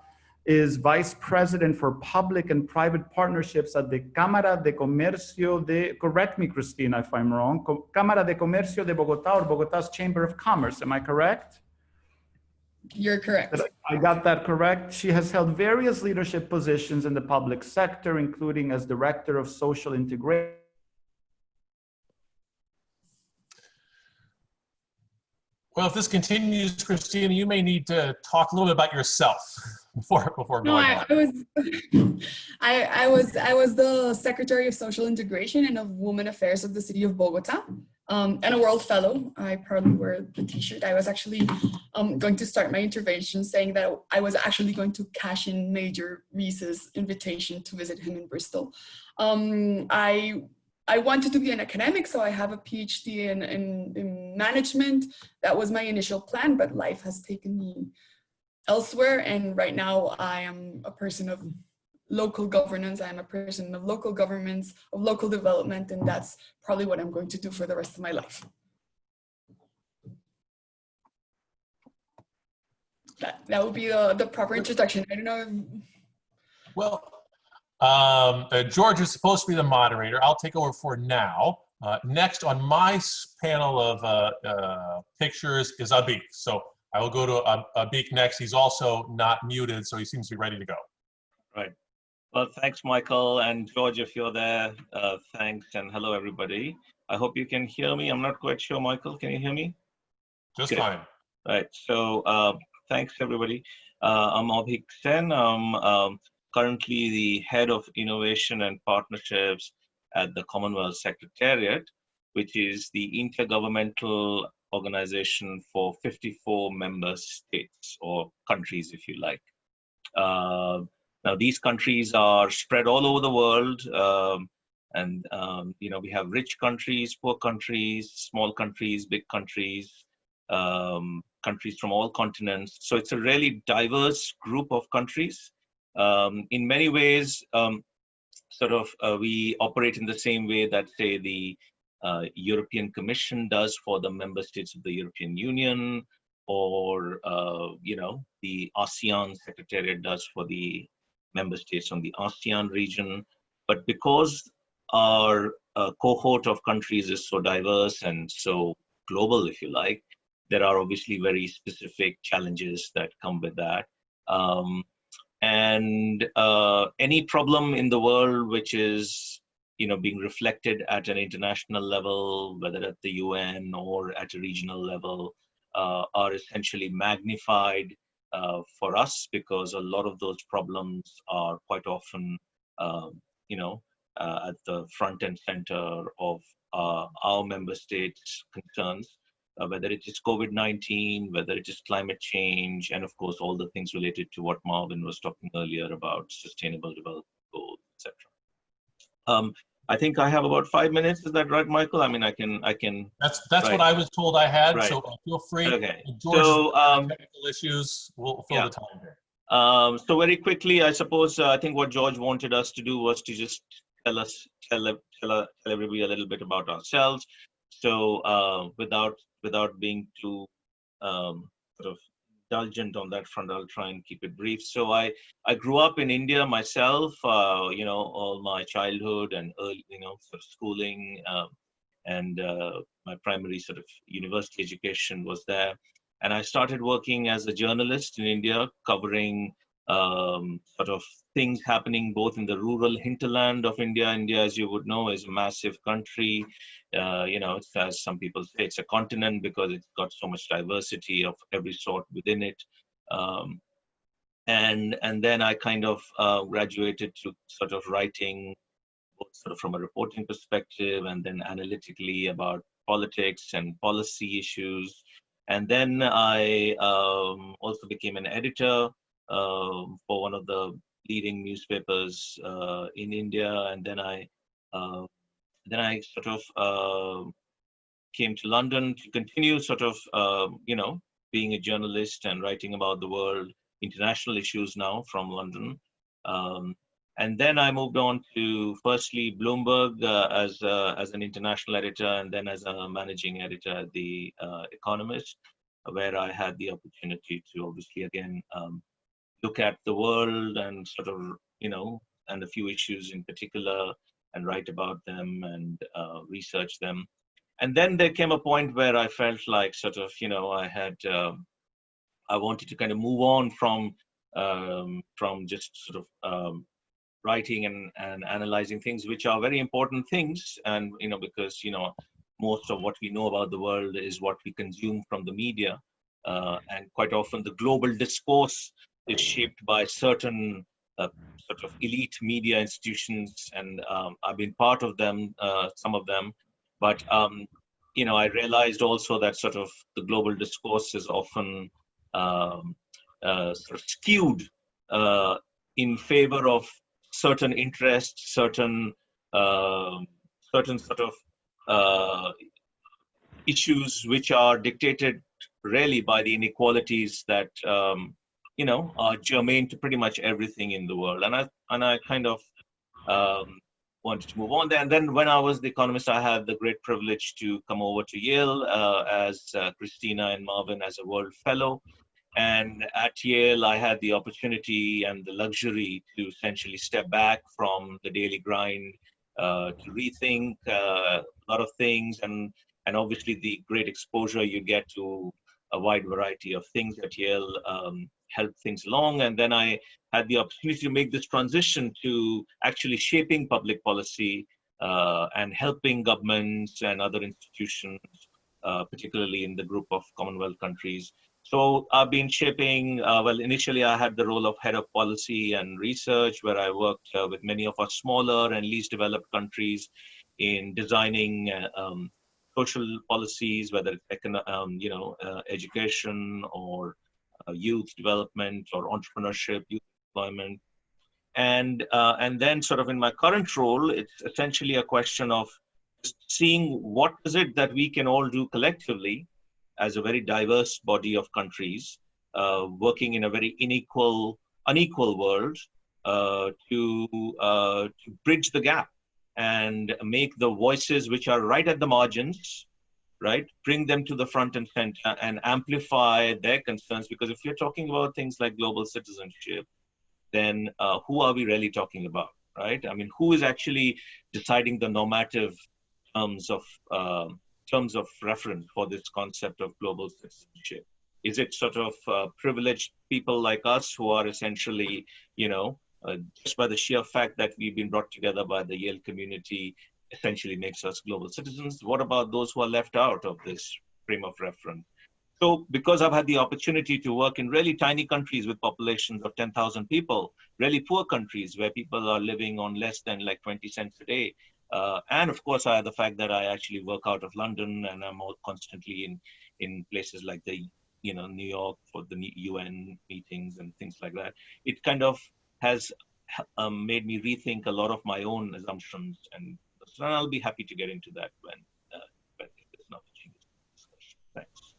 is Vice President for Public and Private Partnerships at the Cámara de Comercio de, correct me, Christina, if I'm wrong, Cámara de Comercio de Bogotá, or Bogotá's Chamber of Commerce, am I correct? You're correct. I got that correct. She has held various leadership positions in the public sector, including as Director of Social Integration. Well, if this continues, Christina, you may need to talk a little bit about yourself before going on. I was the Secretary of Social Integration and of Women Affairs of the city of Bogota. and a World Fellow. I proudly wear the t-shirt. I was actually going to start my intervention saying that I was actually going to cash in Major Rees's invitation to visit him in Bristol. I wanted to be an academic, so I have a PhD in management. That was my initial plan, but life has taken me elsewhere. And right now I am a person of local governance. I'm a person of local governments, of local development, and that's probably what I'm going to do for the rest of my life. That would be the proper introduction. I don't know. Well, George is supposed to be the moderator. I'll take over for now. Next on my panel of pictures is Abik. So I will go to Abik next. He's also not muted, so he seems to be ready to go. Right. Well, thanks, Michael, and George, if you're there, thanks, and hello, everybody. I hope you can hear me. I'm not quite sure, Michael, can you hear me? Just Good. fine. Right, so thanks, everybody. I'm Abhik Sen. I'm currently the head of innovation and partnerships at the Commonwealth Secretariat, which is the intergovernmental organization for 54 member states or countries, if you like. Now, these countries are spread all over the world, and you know, we have rich countries, poor countries, small countries, big countries, countries from all continents. So it's a really diverse group of countries. In many ways, we operate in the same way that, say, the European Commission does for the member states of the European Union, or you know, the ASEAN Secretariat does for the member states on the ASEAN region. But because our cohort of countries is so diverse and so global, if you like, there are obviously very specific challenges that come with that. Any problem in the world which is, you know, being reflected at an international level, whether at the UN or at a regional level, are essentially magnified for us, because a lot of those problems are quite often, you know, at the front and center of our member states' concerns, whether it is COVID-19, whether it is climate change, and of course, all the things related to what Marvin was talking earlier about sustainable development goals, etc. I think I have about 5 minutes. Is that right, Michael? I mean, I can. That's right. what I was told I had. Right. So feel free. Okay. George, so technical issues, we'll fill the time here. So very quickly, I suppose I think what George wanted us to do was to just tell everybody a little bit about ourselves. So without being too sort of indulgent on that front, I'll try and keep it brief. So I grew up in India myself, you know, all my childhood and early, you know, sort of schooling, and my primary sort of university education was there. And I started working as a journalist in India, covering sort of things happening both in the rural hinterland of India. India, as you would know, is a massive country. You know, it's, as some people say, it's a continent because it's got so much diversity of every sort within it. And then I kind of graduated to sort of writing, both sort of from a reporting perspective and then analytically about politics and policy issues. And then I also became an editor for one of the leading newspapers in India. And then I sort of came to London to continue sort of, you know, being a journalist and writing about the world, international issues now from London. And then I moved on to firstly Bloomberg as an international editor, and then as a managing editor at The Economist, where I had the opportunity to obviously again look at the world and sort of, you know, and a few issues in particular, and write about them and research them. And then there came a point where I felt like sort of, you know, I wanted to kind of move on from just sort of writing and analyzing things, which are very important things. And, you know, because, you know, most of what we know about the world is what we consume from the media. And quite often the global discourse is shaped by certain sort of elite media institutions. And I've been part of them, some of them. But, I realized also that sort of the global discourse is often sort of skewed in favor of certain interests, certain sort of issues which are dictated really by the inequalities that are germane to pretty much everything in the world. And I kind of wanted to move on there. And then when I was the economist, I had the great privilege to come over to Yale as Christina and Marvin as a World Fellow. And at Yale, I had the opportunity and the luxury to essentially step back from the daily grind to rethink a lot of things, and obviously the great exposure you get to a wide variety of things at Yale helped things along. And then I had the opportunity to make this transition to actually shaping public policy and helping governments and other institutions, particularly in the group of Commonwealth countries. So I've been shaping, well, initially I had the role of head of policy and research, where I worked with many of our smaller and least developed countries in designing social policies, whether it's education or youth development or entrepreneurship, youth employment. And then sort of in my current role, it's essentially a question of seeing what is it that we can all do collectively as a very diverse body of countries working in a very unequal world to bridge the gap and make the voices which are right at the margins, right, bring them to the front and center and amplify their concerns. Because if you're talking about things like global citizenship, then who are we really talking about, right? I mean, who is actually deciding the normative terms of reference for this concept of global citizenship? Is it sort of privileged people like us who are essentially, just by the sheer fact that we've been brought together by the Yale community, essentially makes us global citizens? What about those who are left out of this frame of reference? So because I've had the opportunity to work in really tiny countries with populations of 10,000 people, really poor countries where people are living on less than like 20 cents a day. And of course, I have the fact that I actually work out of London, and I'm all constantly in places like New York for the UN meetings and things like that. It kind of has made me rethink a lot of my own assumptions, and I'll be happy to get into that when there's an opportunity for discussion. Thanks.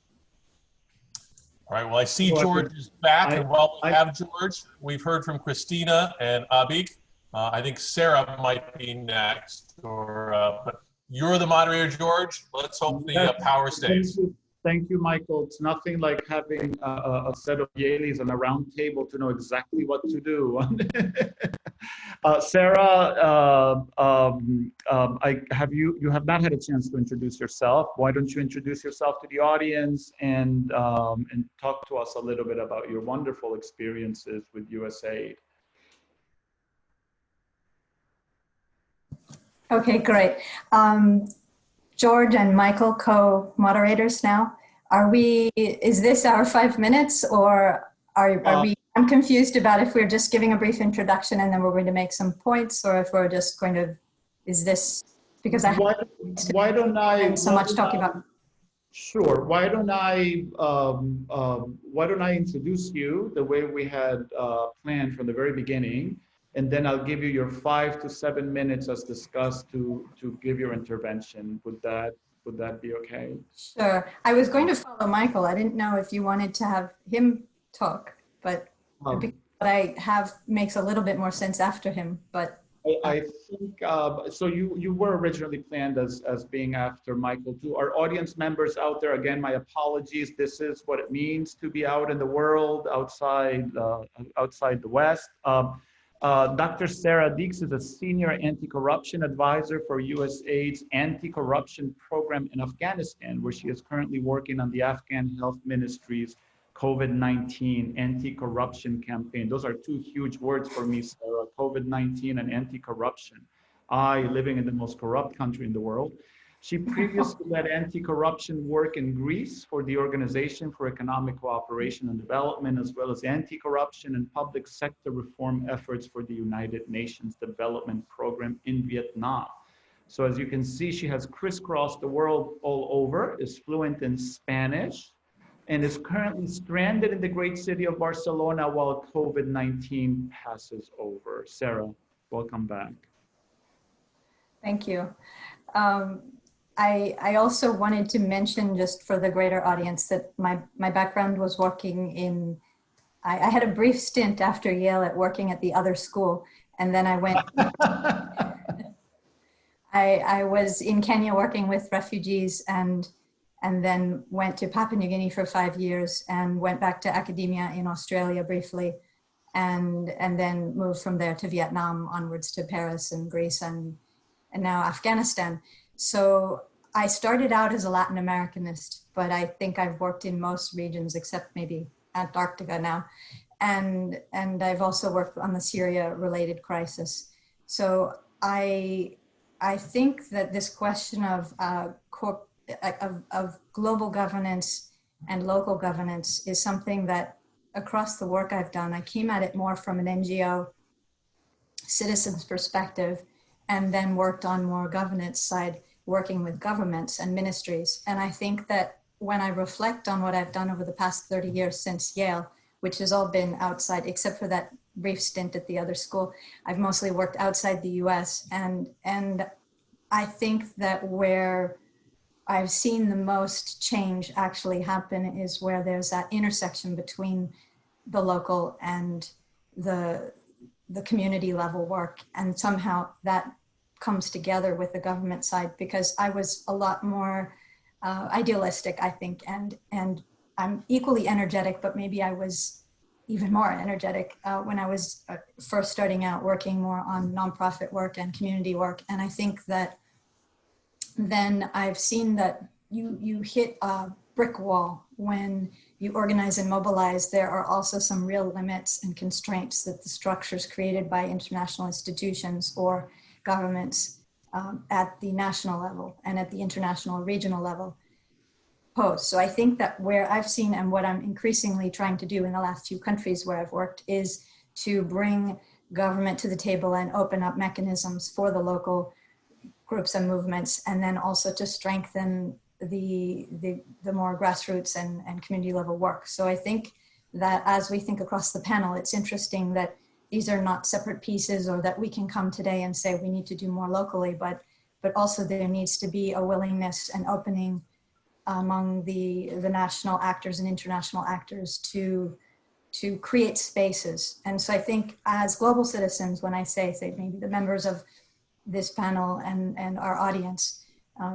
All right, well, I see George is back, and while we have George, we've heard from Christina and Abik. I think Sarah might be next, but you're the moderator, George. Let's hope the power stays. Thank you, Michael. It's nothing like having a set of Yalees on a round table to know exactly what to do. Sarah, you have not had a chance to introduce yourself. Why don't you introduce yourself to the audience and talk to us a little bit about your wonderful experiences with Usaid. Okay, great. George and Michael, co-moderators now. Is this our 5 minutes, or are we, I'm confused about if we're just giving a brief introduction and then we're going to make some points, or if we're just going to, is this, because I why don't I so much talking about. Sure, why don't I introduce you the way we had planned from the very beginning, and then I'll give you your 5 to 7 minutes as discussed to give your intervention. Would that be okay? Sure. I was going to follow Michael. I didn't know if you wanted to have him talk, but what I have makes a little bit more sense after him. But I think so. You were originally planned as being after Michael too. Our audience members out there, again, my apologies. This is what it means to be out in the world, outside the West. Dr. Sarah Deeks is a senior anti-corruption advisor for USAID's anti-corruption program in Afghanistan, where she is currently working on the Afghan Health Ministry's COVID-19 anti-corruption campaign. Those are two huge words for me, Sarah, COVID-19 and anti-corruption. I, living in the most corrupt country in the world. She previously led anti-corruption work in Greece for the Organization for Economic Cooperation and Development, as well as anti-corruption and public sector reform efforts for the United Nations Development Program in Vietnam. So as you can see, she has crisscrossed the world all over, is fluent in Spanish, and is currently stranded in the great city of Barcelona while COVID-19 passes over. Sarah, welcome back. Thank you. I also wanted to mention, just for the greater audience, that my background was working in, I had a brief stint after Yale at working at the other school, and then I went, I was in Kenya working with refugees, and then went to Papua New Guinea for 5 years and went back to academia in Australia briefly, and then moved from there to Vietnam, onwards to Paris and Greece, and now Afghanistan. So I started out as a Latin Americanist, but I think I've worked in most regions except maybe Antarctica now. And I've also worked on the Syria-related crisis. So I think that this question of global governance and local governance is something that across the work I've done, I came at it more from an NGO citizens perspective, and then worked on more governance side, working with governments and ministries. And I think that when I reflect on what I've done over the past 30 years since Yale, which has all been outside, except for that brief stint at the other school, I've mostly worked outside the US. And I think that where I've seen the most change actually happen is where there's that intersection between the local and the community level work. And somehow that comes together with the government side, because I was a lot more idealistic, I think, and I'm equally energetic, but maybe I was even more energetic when I was first starting out working more on nonprofit work and community work. And I think that then I've seen that you hit a brick wall when you organize and mobilize. There are also some real limits and constraints that the structures created by international institutions or governments at the national level and at the international regional level pose. So I think that where I've seen, and what I'm increasingly trying to do in the last few countries where I've worked, is to bring government to the table and open up mechanisms for the local groups and movements, and then also to strengthen the more grassroots and community level work. So I think that as we think across the panel, it's interesting that these are not separate pieces, or that we can come today and say we need to do more locally, but also there needs to be a willingness and opening among the national actors and international actors to create spaces. And so I think as global citizens, when I say maybe the members of this panel and our audience,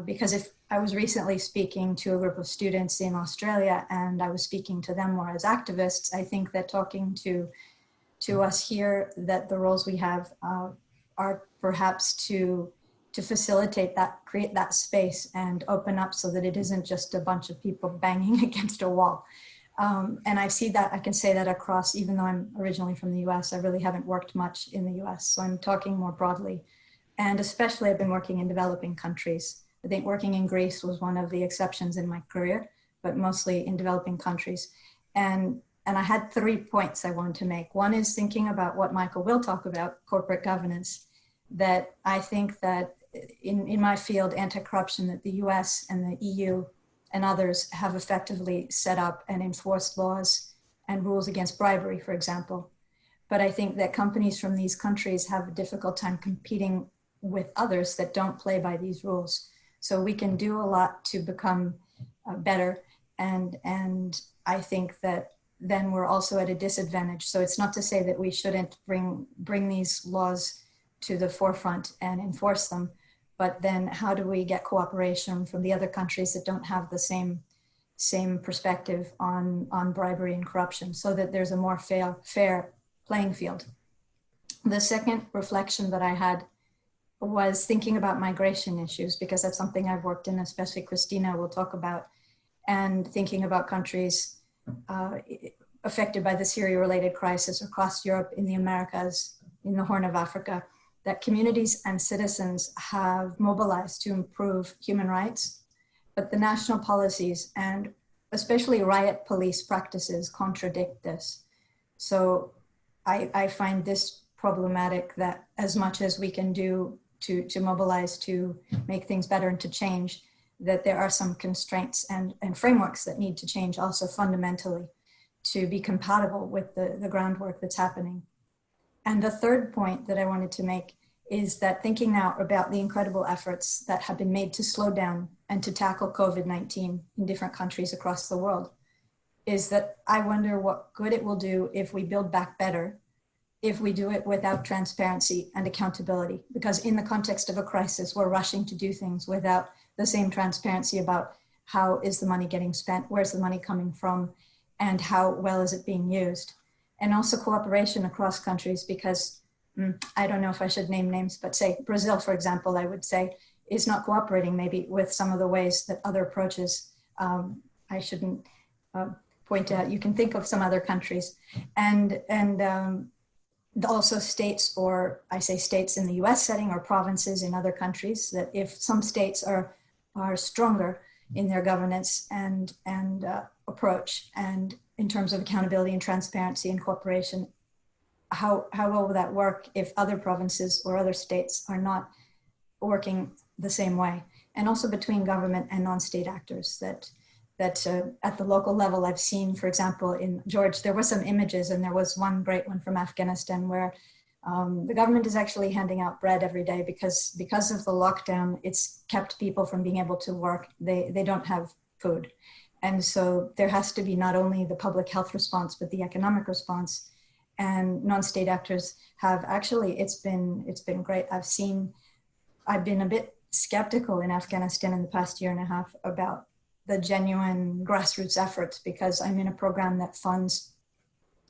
because if I was recently speaking to a group of students in Australia and I was speaking to them more as activists, I think that talking to us here, that the roles we have are perhaps to facilitate that, create that space and open up so that it isn't just a bunch of people banging against a wall. And I see that, I can say that across, even though I'm originally from the US, I really haven't worked much in the US. So I'm talking more broadly. And especially I've been working in developing countries. I think working in Greece was one of the exceptions in my career, but mostly in developing countries. And I had 3 points I wanted to make. One is thinking about what Michael will talk about, corporate governance, that I think that in my field, anti-corruption, that the US and the EU and others have effectively set up and enforced laws and rules against bribery, for example. But I think that companies from these countries have a difficult time competing with others that don't play by these rules. So we can do a lot to become better. And I think that then we're also at a disadvantage. So it's not to say that we shouldn't bring these laws to the forefront and enforce them, but then how do we get cooperation from the other countries that don't have the same perspective on bribery and corruption, so that there's a more fair playing field. The second reflection that I had was thinking about migration issues, because that's something I've worked in, especially Christina will talk about, and thinking about countries affected by the Syria-related crisis across Europe, in the Americas, in the Horn of Africa, that communities and citizens have mobilized to improve human rights, but the national policies and especially riot police practices contradict this. So I find this problematic, that as much as we can do to mobilize, to make things better and to change, that there are some constraints and frameworks that need to change also fundamentally to be compatible with the groundwork that's happening. And the third point that I wanted to make is that thinking now about the incredible efforts that have been made to slow down and to tackle COVID-19 in different countries across the world, is that I wonder what good it will do if we build back better, if we do it without transparency and accountability. Because in the context of a crisis, we're rushing to do things without the same transparency about how is the money getting spent, where's the money coming from, and how well is it being used. And also cooperation across countries, because I don't know if I should name names, but say Brazil, for example, I would say is not cooperating maybe with some of the ways that other approaches, I shouldn't point out, you can think of some other countries. And also states, or I say states in the US setting or provinces in other countries, that if some states are stronger in their governance and approach, and in terms of accountability and transparency and cooperation, how well will that work if other provinces or other states are not working the same way? And also between government and non-state actors, that at the local level, I've seen, for example, in George, there were some images, and there was one great one from Afghanistan where the government is actually handing out bread every day because of the lockdown, it's kept people from being able to work. They don't have food. And so there has to be not only the public health response, but the economic response. And non-state actors have actually, it's been great. I've been a bit skeptical in Afghanistan in the past year and a half about the genuine grassroots efforts, because I'm in a program that funds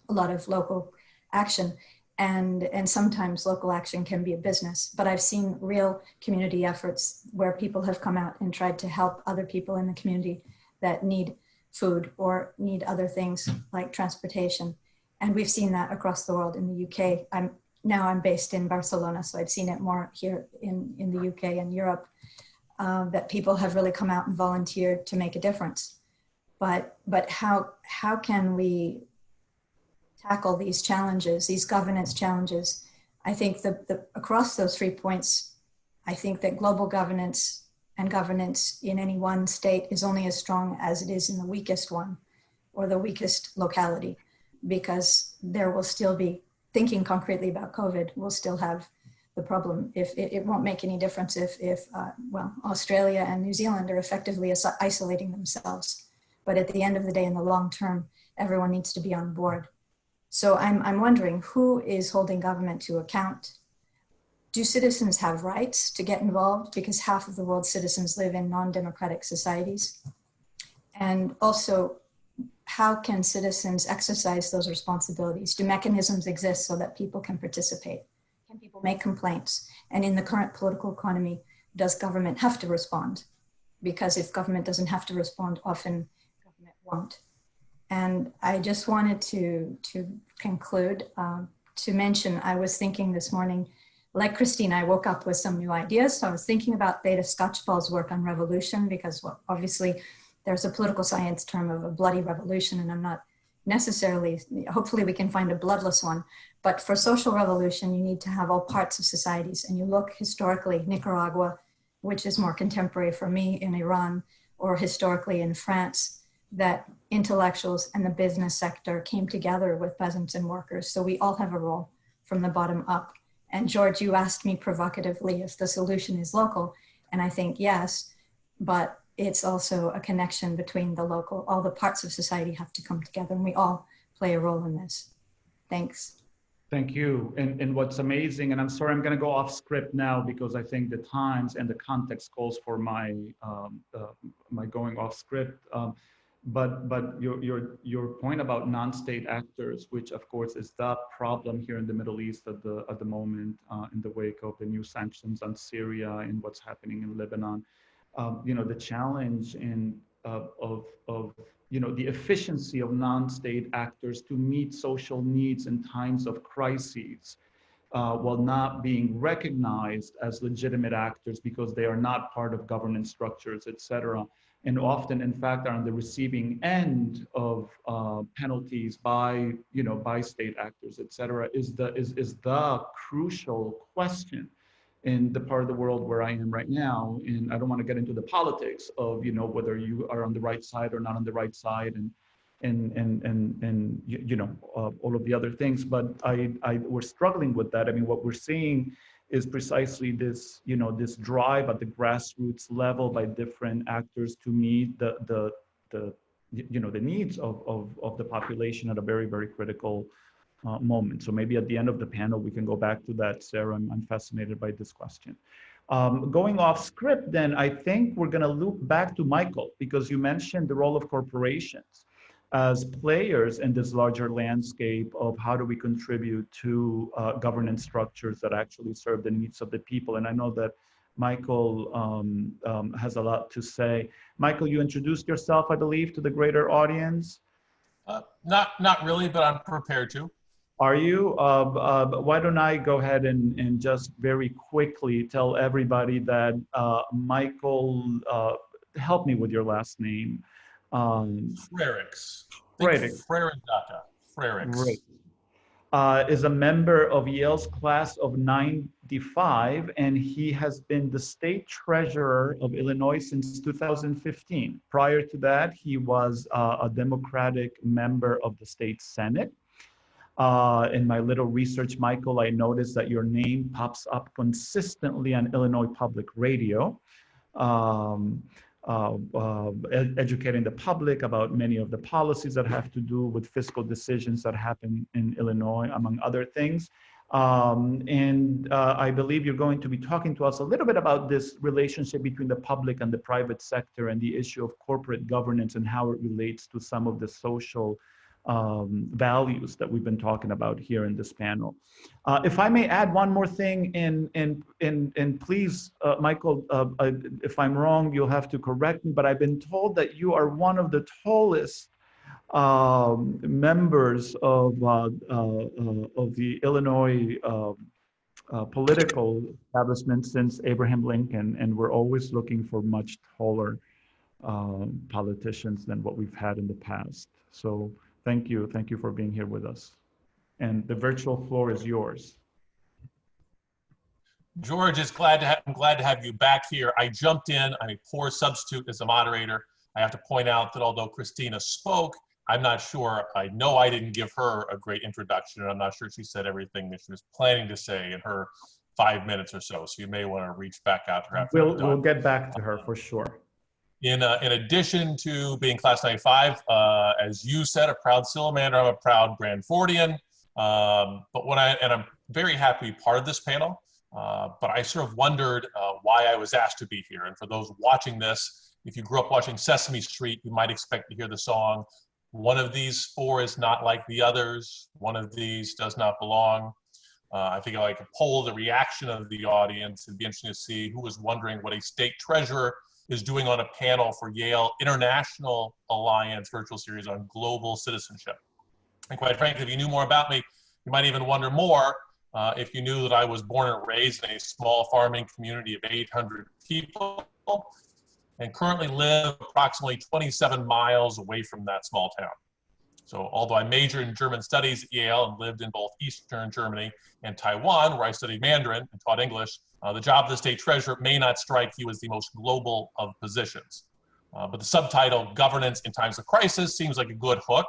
a lot of local action, and sometimes local action can be a business, but I've seen real community efforts where people have come out and tried to help other people in the community that need food or need other things like transportation. And we've seen that across the world. In the UK, I'm based in Barcelona, so I've seen it more here in the UK and Europe, that people have really come out and volunteered to make a difference. But how can we tackle these challenges, these governance challenges? I think that across those 3 points, I think that global governance and governance in any one state is only as strong as it is in the weakest one or the weakest locality, because there will still be, thinking concretely about COVID, we'll still have the problem. If it won't make any difference if Australia and New Zealand are effectively isolating themselves. But at the end of the day, in the long term, everyone needs to be on board. So I'm wondering, who is holding government to account? Do citizens have rights to get involved? Because half of the world's citizens live in non-democratic societies. And also, how can citizens exercise those responsibilities? Do mechanisms exist so that people can participate? Can people make complaints? And in the current political economy, does government have to respond? Because if government doesn't have to respond, often government won't. And I just wanted to conclude, to mention, I was thinking this morning, like Christine, I woke up with some new ideas. So I was thinking about Theda Skocpol's work on revolution, because obviously there's a political science term of a bloody revolution, and I'm not necessarily, hopefully we can find a bloodless one. But for social revolution, you need to have all parts of societies. And you look historically, Nicaragua, which is more contemporary for me, in Iran, or historically in France, that intellectuals and the business sector came together with peasants and workers. So we all have a role from the bottom up. And George, you asked me provocatively if the solution is local. And I think yes, but it's also a connection between the local, all the parts of society have to come together, and we all play a role in this. Thanks. Thank you. And what's amazing, and I'm sorry, I'm going to go off script now because I think the times and the context calls for my my going off script. But your point about non-state actors, which of course is the problem here in the Middle East at the moment, in the wake of the new sanctions on Syria and what's happening in Lebanon. The challenge of the efficiency of non-state actors to meet social needs in times of crises, while not being recognized as legitimate actors because they are not part of governance structures, et cetera, and often, in fact, are on the receiving end of penalties by state actors, et cetera, is the crucial question in the part of the world where I am right now. And I don't want to get into the politics of, whether you are on the right side or not on the right side, and all of the other things. But we're struggling with that. I mean, what we're seeing is precisely this, this drive at the grassroots level by different actors to meet the needs of the population at a very, very critical moment. So maybe at the end of the panel, we can go back to that, Sarah. I'm fascinated by this question. Going off script, then, I think we're going to loop back to Michael, because you mentioned the role of corporations as players in this larger landscape of how do we contribute to governance structures that actually serve the needs of the people. And I know that Michael has a lot to say. Michael, you introduced yourself, I believe, to the greater audience. Not really, but I'm prepared to. Are you? Why don't I go ahead and just very quickly tell everybody that Michael, help me with your last name. Frerichs. Frerichs. Frerichs. Is a member of Yale's class of '95, and he has been the state treasurer of Illinois since 2015. Prior to that, he was a Democratic member of the state Senate. In my little research, Michael, I noticed that your name pops up consistently on Illinois Public Radio, educating the public about many of the policies that have to do with fiscal decisions that happen in Illinois, among other things. I believe you're going to be talking to us a little bit about this relationship between the public and the private sector, and the issue of corporate governance and how it relates to some of the social values that we've been talking about here in this panel. If I may add one more thing, and please, Michael, if I'm wrong, you'll have to correct me, but I've been told that you are one of the tallest members of the Illinois political establishment since Abraham Lincoln, and we're always looking for much taller politicians than what we've had in the past. So thank you for being here with us. And the virtual floor is yours. George, I'm glad to have you back here. I jumped in. I'm a poor substitute as a moderator. I have to point out that although Christina spoke, I'm not sure, I know I didn't give her a great introduction, and I'm not sure she said everything that she was planning to say in her 5 minutes or so. So you may want to reach back out to her. We'll get back to her for sure. In addition to being class 95, as you said, a proud Salamander, I'm a proud Branfordian. And I'm very happy to be part of this panel. But I sort of wondered why I was asked to be here. And for those watching this, if you grew up watching Sesame Street, you might expect to hear the song, "One of these four is not like the others. One of these does not belong." I think I could poll the reaction of the audience. It'd be interesting to see who was wondering what a state treasurer is doing on a panel for Yale International Alliance virtual series on global citizenship. And quite frankly, if you knew more about me, you might even wonder more if you knew that I was born and raised in a small farming community of 800 people and currently live approximately 27 miles away from that small town. So although I majored in German studies at Yale and lived in both Eastern Germany and Taiwan, where I studied Mandarin and taught English, the job of the state treasurer may not strike you as the most global of positions. But the subtitle, Governance in Times of Crisis, seems like a good hook.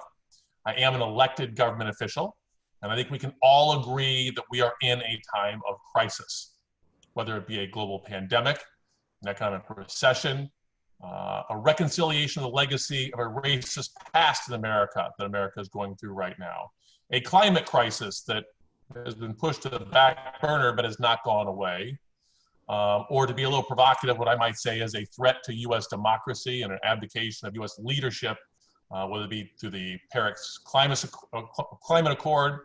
I am an elected government official, and I think we can all agree that we are in a time of crisis, whether it be a global pandemic, an economic recession, a reconciliation of the legacy of a racist past in America that America is going through right now, a climate crisis that has been pushed to the back burner but has not gone away, or to be a little provocative, what I might say is a threat to U.S. democracy and an abdication of U.S. leadership, whether it be through the Paris Climate Accord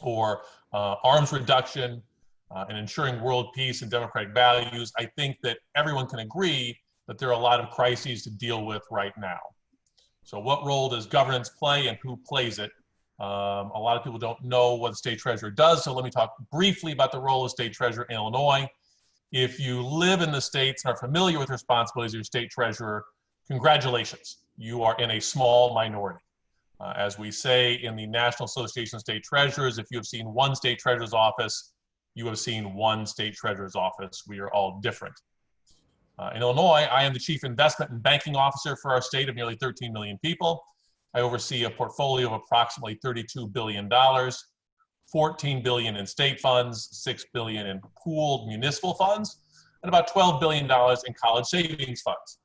or arms reduction and ensuring world peace and democratic values. I think that everyone can agree that there are a lot of crises to deal with right now. So what role does governance play and who plays it? A lot of people don't know what the state treasurer does, so let me talk briefly about the role of state treasurer in Illinois. If you live in the states and are familiar with the responsibilities of your state treasurer, congratulations, you are in a small minority. As we say in the National Association of State Treasurers, if you have seen one state treasurer's office, you have seen one state treasurer's office. We are all different. In Illinois, I am the chief investment and banking officer for our state of nearly 13 million people. I oversee a portfolio of approximately $32 billion, 14 billion in state funds, 6 billion in pooled municipal funds, and about $12 billion in college savings funds.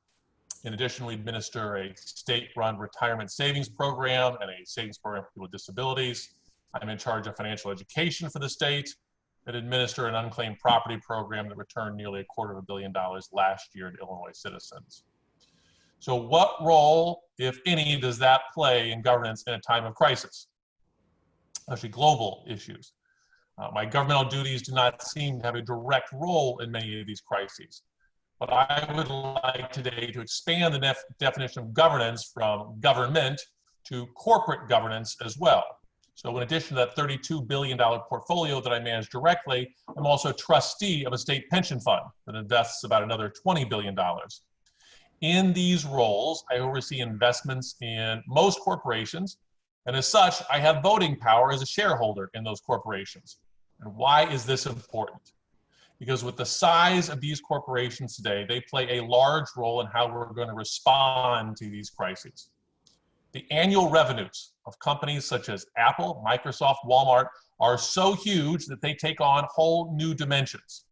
In addition, we administer a state-run retirement savings program and a savings program for people with disabilities. I'm in charge of financial education for the state and administer an unclaimed property program that returned nearly $250 million last year to Illinois citizens. So what role, if any, does that play in governance in a time of crisis, especially global issues? My governmental duties do not seem to have a direct role in many of these crises. But I would like today to expand the definition of governance from government to corporate governance as well. So in addition to that $32 billion portfolio that I manage directly, I'm also trustee of a state pension fund that invests about another $20 billion. In these roles, I oversee investments in most corporations, and as such, I have voting power as a shareholder in those corporations. And why is this important? Because with the size of these corporations today, they play a large role in how we're going to respond to these crises. The annual revenues of companies such as Apple, Microsoft, Walmart are so huge that they take on whole new dimensions.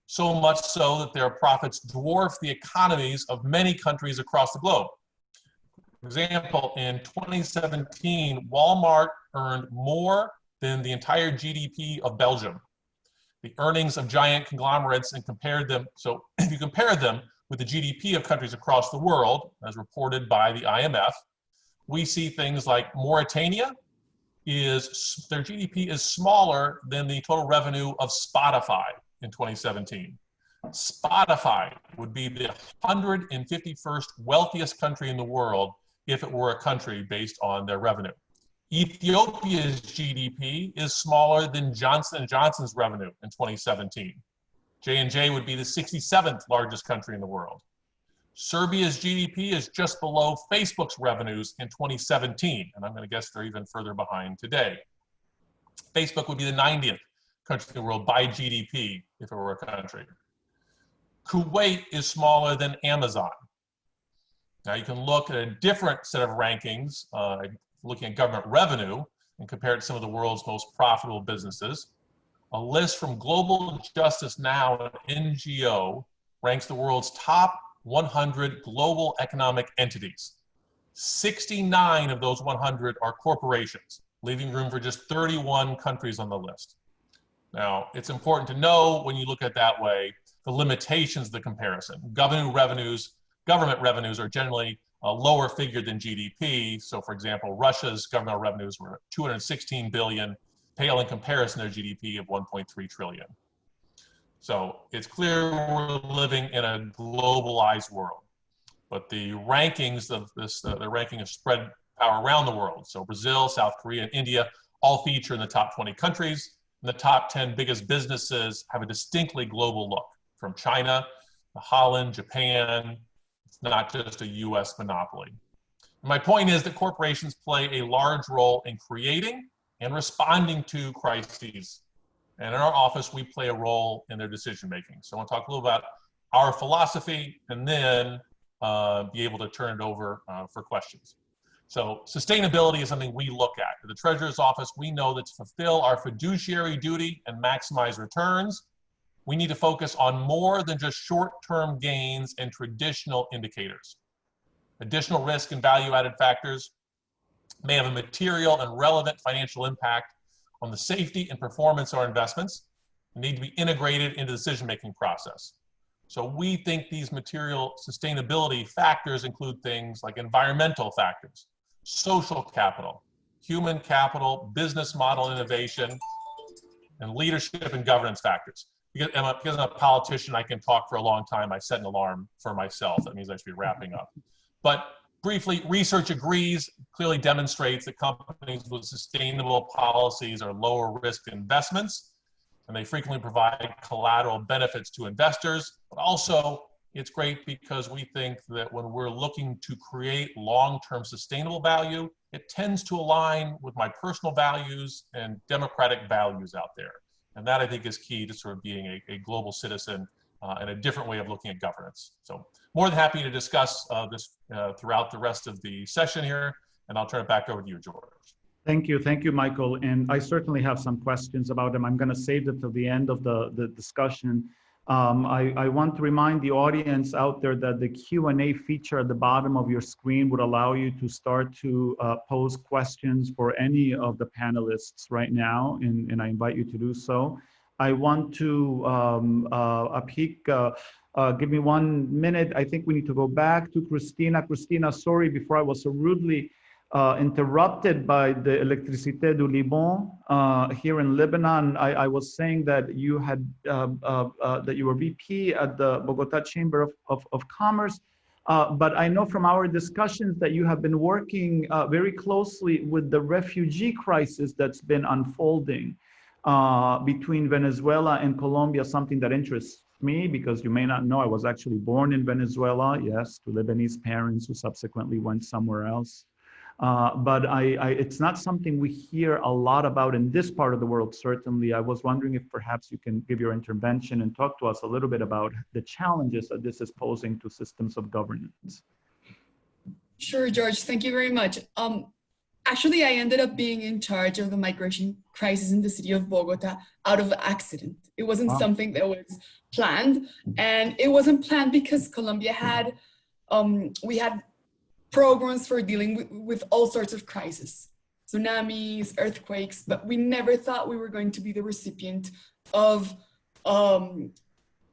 So much so that their profits dwarf the economies of many countries across the globe. For example, in 2017, Walmart earned more than the entire GDP of Belgium. The earnings of giant conglomerates and compared them, so if you compare them with the GDP of countries across the world, as reported by the IMF, we see things like Mauritania their GDP is smaller than the total revenue of Spotify in 2017. Spotify would be the 151st wealthiest country in the world if it were a country based on their revenue. Ethiopia's GDP is smaller than Johnson & Johnson's revenue in 2017. J&J would be the 67th largest country in the world. Serbia's GDP is just below Facebook's revenues in 2017, and I'm going to guess they're even further behind today. Facebook would be the 90th country in the world by GDP if it were a country. Kuwait is smaller than Amazon. Now you can look at a different set of rankings, looking at government revenue and compare it to some of the world's most profitable businesses. A list from Global Justice Now, an NGO, ranks the world's top 100 global economic entities. 69 of those 100 are corporations, leaving room for just 31 countries on the list. Now, it's important to know when you look at it that way, the limitations of the comparison. Government revenues are generally a lower figure than GDP. So for example, Russia's governmental revenues were 216 billion, pale in comparison to their GDP of 1.3 trillion. So it's clear we're living in a globalized world, but the rankings of this, the ranking of spread power around the world. So Brazil, South Korea, and India all feature in the top 20 countries. And the top 10 biggest businesses have a distinctly global look, from China to Holland, Japan. It's not just a US monopoly. And my point is that corporations play a large role in creating and responding to crises. And in our office, we play a role in their decision-making. So I want to talk a little about our philosophy and then be able to turn it over for questions. So sustainability is something we look at. At the Treasurer's Office, we know that to fulfill our fiduciary duty and maximize returns, we need to focus on more than just short-term gains and traditional indicators. Additional risk and value-added factors may have a material and relevant financial impact on the safety and performance of our investments and need to be integrated into the decision-making process. So we think these material sustainability factors include things like environmental factors, social capital, human capital, business model innovation, and leadership and governance factors. Because I'm a politician, I can talk for a long time. I set an alarm for myself. That means I should be wrapping up. But briefly, research clearly demonstrates that companies with sustainable policies are lower risk investments, and they frequently provide collateral benefits to investors. But also, it's great because we think that when we're looking to create long-term sustainable value, it tends to align with my personal values and democratic values out there. And that, I think, is key to sort of being a global citizen and a different way of looking at governance. So more than happy to discuss this throughout the rest of the session here. And I'll turn it back over to you, George. Thank you, Michael. And I certainly have some questions about them. I'm going to save them till the end of the discussion. I want to remind the audience out there that the Q&A feature at the bottom of your screen would allow you to start to pose questions for any of the panelists right now, and I invite you to do so. I want to, give me 1 minute. I think we need to go back to Christina. Christina, sorry, before I was so rudely interrupted by the Électricité du Liban here in Lebanon. I was saying that you had that you were VP at the Bogota Chamber of Commerce, but I know from our discussions that you have been working very closely with the refugee crisis that's been unfolding between Venezuela and Colombia, something that interests me because you may not know I was actually born in Venezuela, yes, to Lebanese parents who subsequently went somewhere else. But it's not something we hear a lot about in this part of the world, certainly. I was wondering if perhaps you can give your intervention and talk to us a little bit about the challenges that this is posing to systems of governance. Sure, George, thank you very much. Actually, I ended up being in charge of the migration crisis in the city of Bogota out of accident. It wasn't something that was planned, and it wasn't planned because Colombia had, we had programs for dealing with all sorts of crises, tsunamis, earthquakes, but we never thought we were going to be the recipient of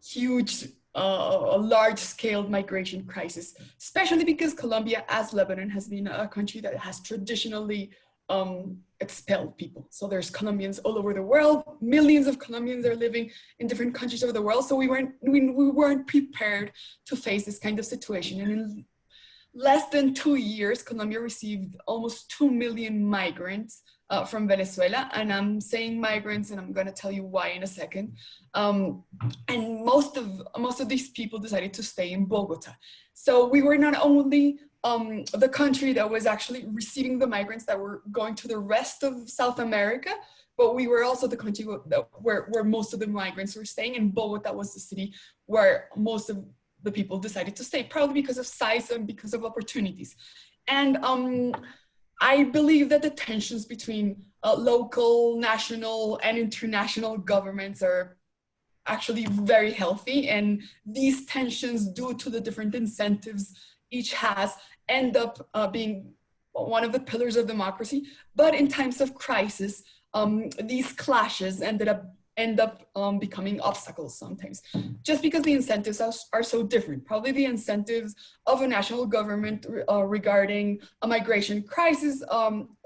huge, large-scale migration crisis, especially because Colombia, as Lebanon, has been a country that has traditionally expelled people. So there's Colombians all over the world. Millions of Colombians are living in different countries over the world. So we weren't prepared to face this kind of situation. And in less than 2 years, Colombia received almost 2 million migrants from Venezuela. And I'm saying migrants, and I'm going to tell you why in a second. And most of these people decided to stay in Bogota. So we were not only the country that was actually receiving the migrants that were going to the rest of South America, but we were also the country where most of the migrants were staying. And Bogota was the city where most of the people decided to stay, probably because of size and because of opportunities. And I believe that the tensions between local, national, and international governments are actually very healthy. And these tensions, due to the different incentives each has, end up being one of the pillars of democracy. But in times of crisis, these clashes end up becoming obstacles sometimes, just because the incentives are so different. Probably the incentives of a national government regarding a migration crisis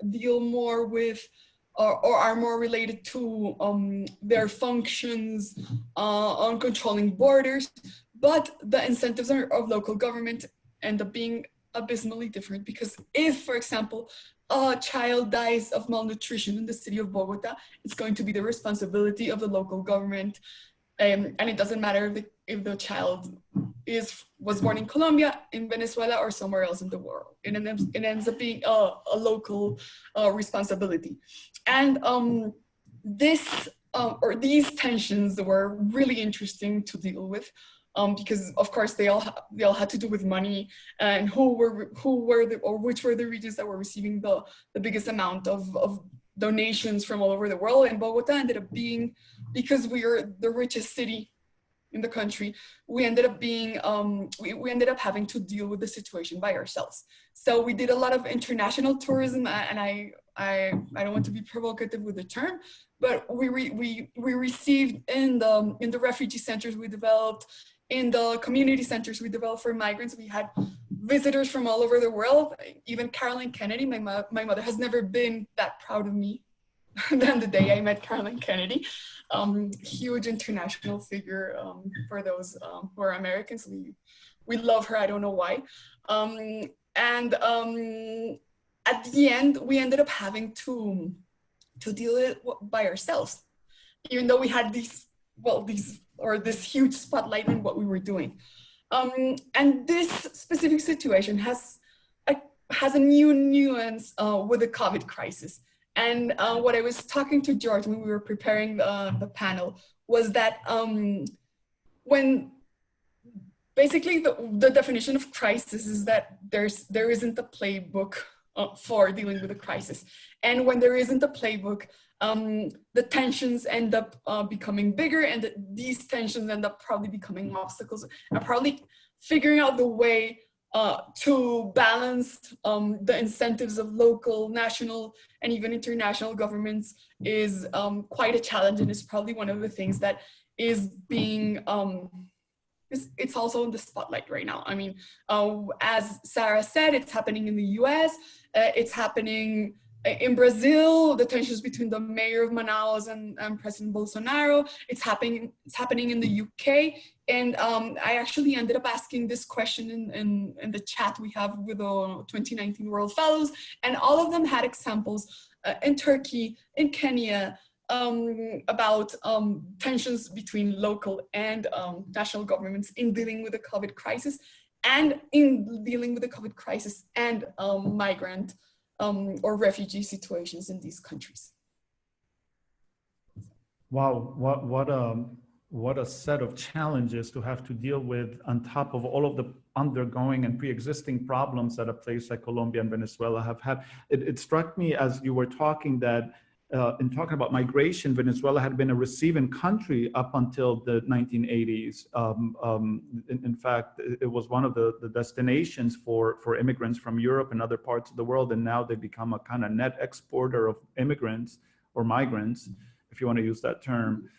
deal more with or are more related to their functions on controlling borders, but the incentives of local government end up being abysmally different, because if, for example, a child dies of malnutrition in the city of Bogota, it's going to be the responsibility of the local government. And it doesn't matter if the child was born in Colombia, in Venezuela, or somewhere else in the world. It ends up being a local responsibility. And these tensions were really interesting to deal with. Because of course they all had to do with money and which were the regions that were receiving the biggest amount of donations from all over the world. And Bogota ended up being, because we are the richest city in the country, we ended up being we ended up having to deal with the situation by ourselves. So we did a lot of international tourism, and I don't want to be provocative with the term, but we received in the refugee centers we developed, in the community centers we developed for migrants. We had visitors from all over the world. Even Caroline Kennedy, my mother has never been that proud of me than the day I met Caroline Kennedy. Huge international figure for those who are Americans. We love her, I don't know why. At the end, we ended up having to deal with it by ourselves, even though we had this huge spotlight in what we were doing. And this specific situation has a new nuance with the COVID crisis. And what I was talking to George when we were preparing the panel was that when basically the definition of crisis is that there isn't a playbook for dealing with a crisis. And when there isn't a playbook, the tensions end up becoming bigger, and these tensions end up probably becoming obstacles, and probably figuring out the way to balance the incentives of local, national, and even international governments is quite a challenge, and is probably one of the things that is being, it's also in the spotlight right now. I mean, as Sarah said, it's happening in the US, it's happening in Brazil, the tensions between the mayor of Manaus and President Bolsonaro. It's happening in the UK. And I actually ended up asking this question in the chat we have with the 2019 World Fellows, and all of them had examples in Turkey, in Kenya, about tensions between local and national governments in dealing with the COVID crisis, and in dealing with the COVID crisis and migrant or refugee situations in these countries. Wow, what a set of challenges to have to deal with on top of all of the undergoing and pre-existing problems that a place like Colombia and Venezuela have had. It struck me as you were talking that in talking about migration, Venezuela had been a receiving country up until the 1980s. In fact, it was one of the destinations for immigrants from Europe and other parts of the world, and now they become a kind of net exporter of immigrants or migrants, if you want to use that term,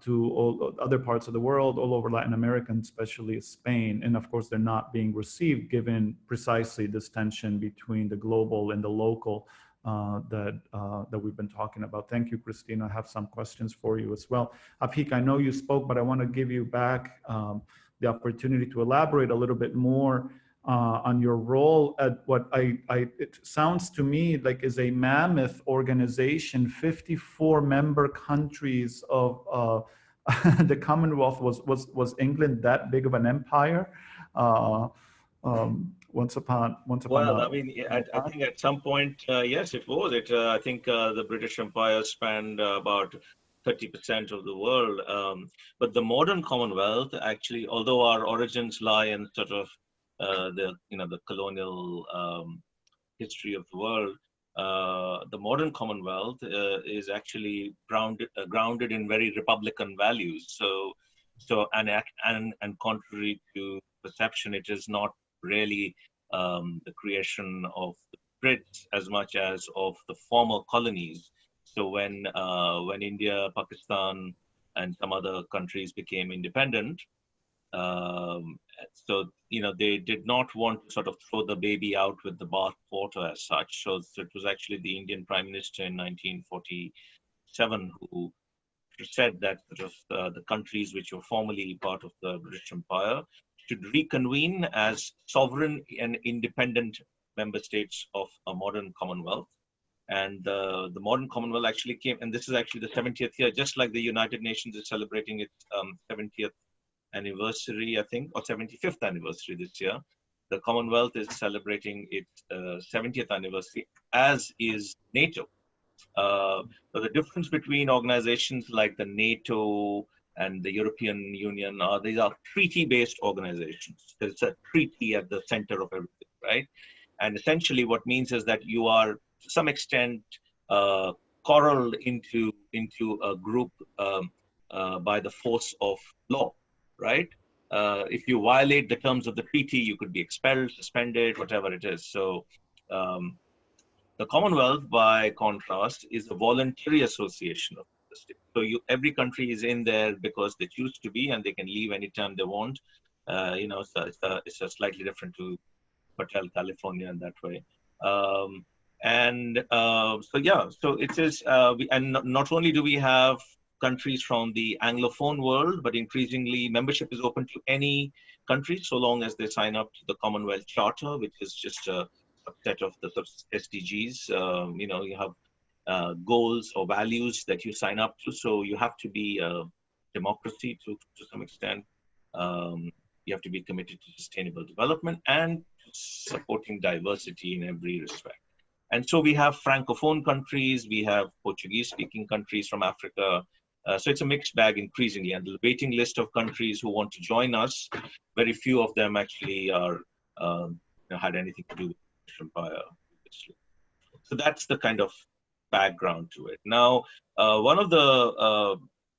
to all other parts of the world, all over Latin America, and especially Spain. And of course, they're not being received given precisely this tension between the global and the local that we've been talking about. Thank you, Christina. I have some questions for you as well. Afik, I know you spoke, but I want to give you back the opportunity to elaborate a little bit more on your role at what it sounds to me like is a mammoth organization. 54 member countries of the Commonwealth. Was England that big of an empire? Once upon well, I mean, I think at some point, yes, it was. I think the British Empire spanned about 30% of the world. But the modern Commonwealth, actually, although our origins lie in sort of the colonial history of the world, the modern Commonwealth is actually grounded in very republican values. And contrary to perception, it is not really the creation of the Brits as much as of the former colonies. So when India, Pakistan, and some other countries became independent, they did not want to sort of throw the baby out with the bathwater as such. So it was actually the Indian Prime Minister in 1947 who said that sort of the countries which were formerly part of the British Empire should reconvene as sovereign and independent member states of a modern Commonwealth. And the modern Commonwealth actually came, and this is actually the 70th year, just like the United Nations is celebrating its 70th anniversary, I think, or 75th anniversary this year. The Commonwealth is celebrating its 70th anniversary, as is NATO. So the difference between organizations like the NATO and the European Union these are treaty-based organizations. There's a treaty at the center of everything, right? And essentially what means is that you are, to some extent, corralled into a group by the force of law, right? If you violate the terms of the treaty, you could be expelled, suspended, whatever it is. So the Commonwealth, by contrast, is a voluntary association of the states. So every country is in there because they choose to be, and they can leave anytime they want. So it's a slightly different to Hotel California in that way. So it is, and not only do we have countries from the Anglophone world, but increasingly membership is open to any country so long as they sign up to the Commonwealth Charter, which is just a set of the SDGs. You have goals or values that you sign up to. So you have to be a democracy to some extent. You have to be committed to sustainable development and supporting diversity in every respect. And so we have Francophone countries, we have Portuguese-speaking countries from Africa. So it's a mixed bag increasingly. And the waiting list of countries who want to join us, very few of them actually are had anything to do with the British Empire. So that's the kind of background to it. Now, one of the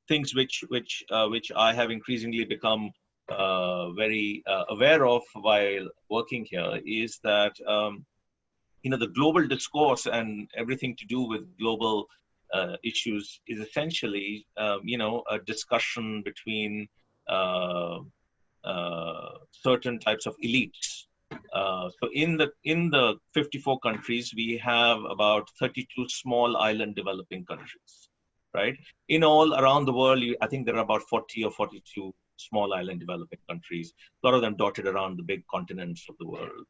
things which I have increasingly become very aware of while working here is that the global discourse and everything to do with global issues is essentially a discussion between certain types of elites. So in the 54 countries, we have about 32 small island developing countries, right? In all around the world, I think there are about 40 or 42 small island developing countries, a lot of them dotted around the big continents of the world.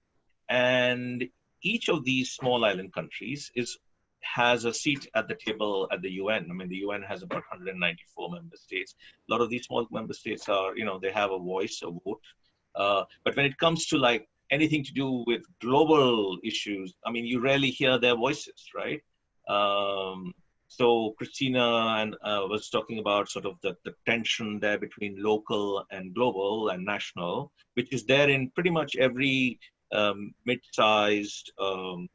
And each of these small island countries has a seat at the table at the UN. I mean, the UN has about 194 member states. A lot of these small member states are, they have a voice, a vote. But when it comes to like anything to do with global issues, I mean, you rarely hear their voices, right? So Christina was talking about sort of the tension there between local and global and national, which is there in pretty much every mid-sized and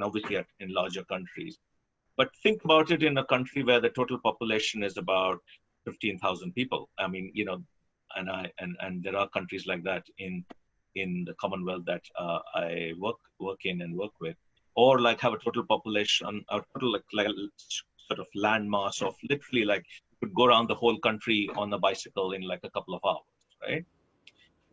obviously in larger countries. But think about it in a country where the total population is about 15,000 people. I mean, and there are countries like that in the Commonwealth that I work in and work with, or like have a total population, a total like sort of land mass of literally like you could go around the whole country on a bicycle in like a couple of hours, right?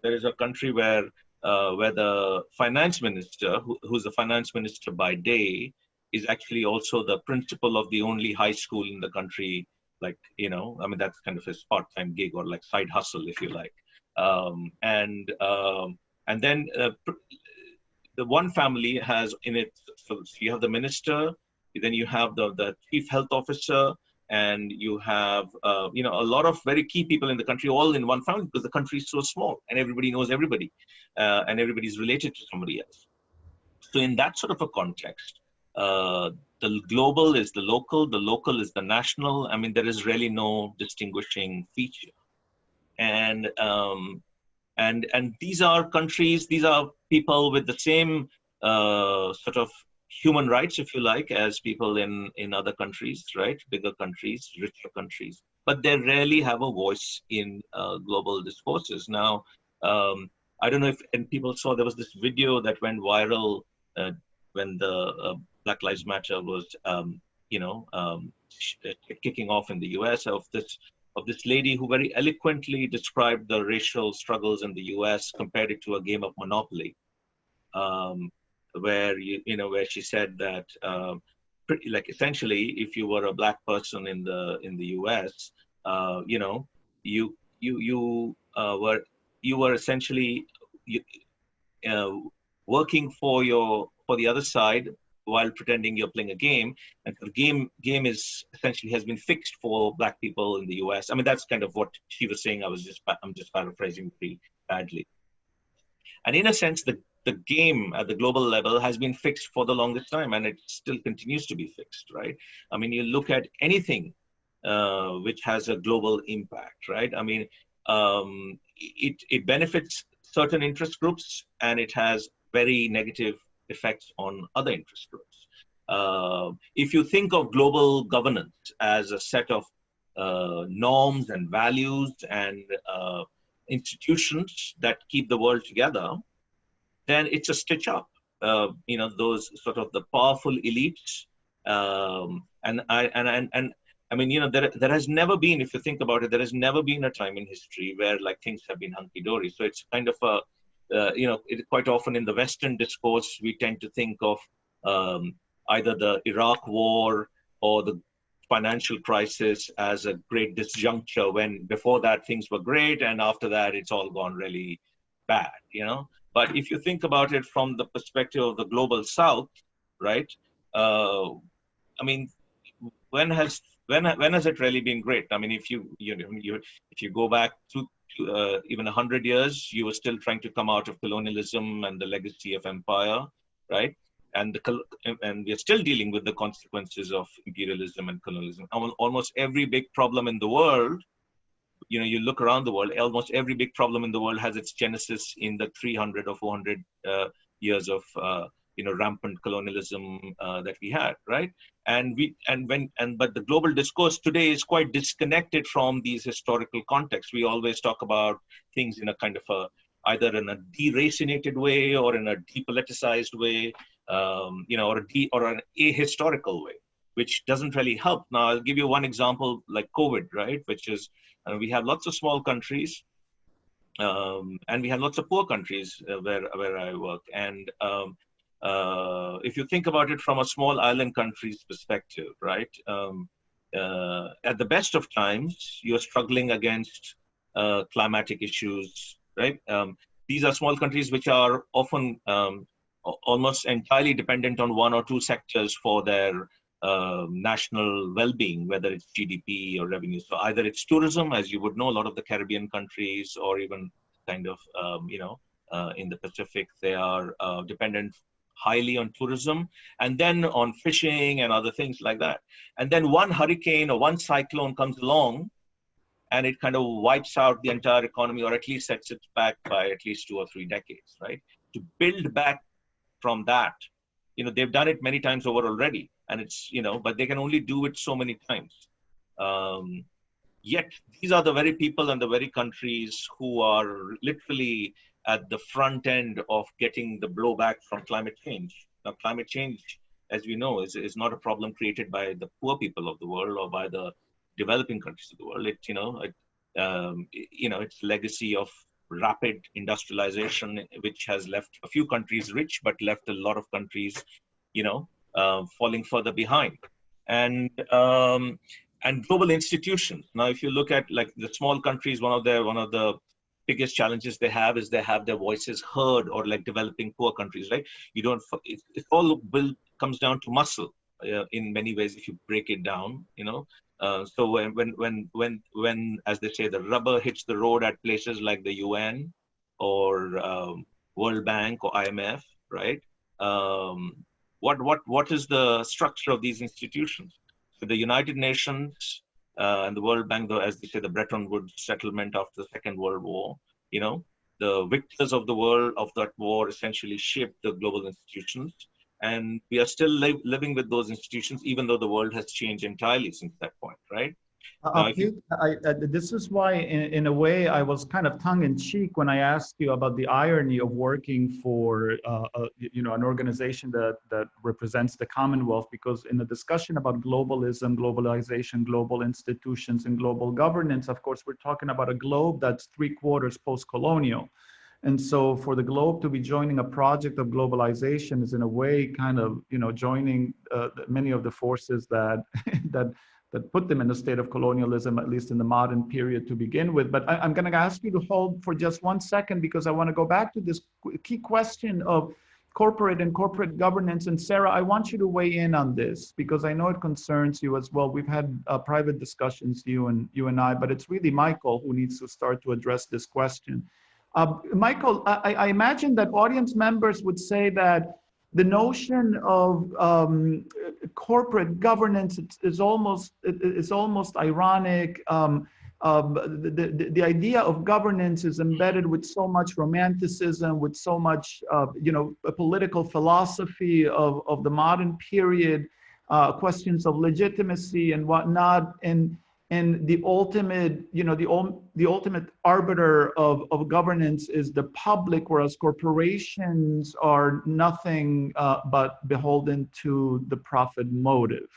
There is a country where the finance minister, who's the finance minister by day, is actually also the principal of the only high school in the country. Like, I mean, that's kind of his part-time gig or like side hustle, if you like. And then the one family has in it, so you have the minister, then you have the chief health officer, and you have a lot of very key people in the country all in one family because the country is so small and everybody knows everybody and everybody's related to somebody else. So in that sort of a context, the global is the local is the national. I mean, there is really no distinguishing feature. And these are countries, these are people with the same sort of human rights, if you like, as people in other countries, right? Bigger countries, richer countries, but they rarely have a voice in global discourses. Now, I don't know if people saw, there was this video that went viral when the Black Lives Matter was, kicking off in the US, of this lady who very eloquently described the racial struggles in the US, compared it to a game of Monopoly. Where where she said that like essentially if you were a black person in the US, you were essentially working for the other side while pretending you're playing a game, and the game is essentially has been fixed for black people in the US. I mean, that's kind of what she was saying. I'm just paraphrasing pretty badly. And in a sense, the game at the global level has been fixed for the longest time, and it still continues to be fixed, right? I mean, you look at anything which has a global impact, right? I mean, it benefits certain interest groups, and it has very negative effects on other interest groups. If you think of global governance as a set of norms and values and institutions that keep the world together, then it's a stitch up. Those sort of the powerful elites, and I mean, there has never been, if you think about it, there has never been a time in history where like things have been hunky dory. So it's kind of quite often in the Western discourse we tend to think of either the Iraq War or the financial crisis as a great disjuncture, when before that things were great and after that it's all gone really bad, But if you think about it from the perspective of the global South, right? I mean, when has it really been great? I mean, if you go back to even 100 years, you were still trying to come out of colonialism and the legacy of empire, right? and we are still dealing with the consequences of imperialism and colonialism. Almost every big problem in the world, you look around the world, almost every big problem in the world has its genesis in the 300 or 400 years of rampant colonialism that we had, right? But the global discourse today is quite disconnected from these historical contexts. We always talk about things in a kind of either in a deracinated way or in a depoliticized way, or an ahistorical way, which doesn't really help. Now, I'll give you one example, like COVID, right? Which is, we have lots of small countries, and we have lots of poor countries where I work. And if you think about it from a small island country's perspective, right? At the best of times, you're struggling against climatic issues, right? These are small countries which are often almost entirely dependent on one or two sectors for their national well-being, whether it's GDP or revenue. So either it's tourism, as you would know, a lot of the Caribbean countries, or even kind of, in the Pacific, they are dependent highly on tourism, and then on fishing and other things like that. And then one hurricane or one cyclone comes along, and it kind of wipes out the entire economy, or at least sets it back by at least 2 or 3 decades, right? To build back from that, they've done it many times over already, and it's, but they can only do it so many times. Yet these are the very people and the very countries who are literally at the front end of getting the blowback from climate change. Now, climate change, as we know, is not a problem created by the poor people of the world or by the developing countries of the world. It's legacy of rapid industrialization, which has left a few countries rich, but left a lot of countries, falling further behind. And global institutions. Now, if you look at like the small countries, one of the biggest challenges they have is they have their voices heard, or like developing poor countries, right? It all comes down to muscle in many ways if you break it down, So when, as they say, the rubber hits the road at places like the UN or World Bank or IMF, right? What is the structure of these institutions? So the United Nations and the World Bank, though, as they say, the Bretton Woods settlement after the Second World War, the victors of the world of that war essentially shaped the global institutions. And we are still living with those institutions, even though the world has changed entirely since that point, right? This is why, in a way, I was kind of tongue-in-cheek when I asked you about the irony of working for, an organization that represents the Commonwealth, because in the discussion about globalism, globalization, global institutions, and global governance, of course, we're talking about a globe that's 3/4 post-colonial. And so for the globe to be joining a project of globalization is in a way kind of, joining many of the forces that put them in a state of colonialism, at least in the modern period to begin with. But I'm going to ask you to hold for just 1 second, because I want to go back to this key question of corporate governance. And Sarah, I want you to weigh in on this, because I know it concerns you as well. We've had private discussions, you and I, but it's really Michael who needs to start to address this question. Michael, I imagine that audience members would say that the notion of corporate governance is almost ironic. The idea of governance is embedded with so much romanticism, with so much a political philosophy of the modern period, questions of legitimacy and whatnot, and the ultimate, the ultimate arbiter of governance is the public, whereas corporations are nothing but beholden to the profit motive.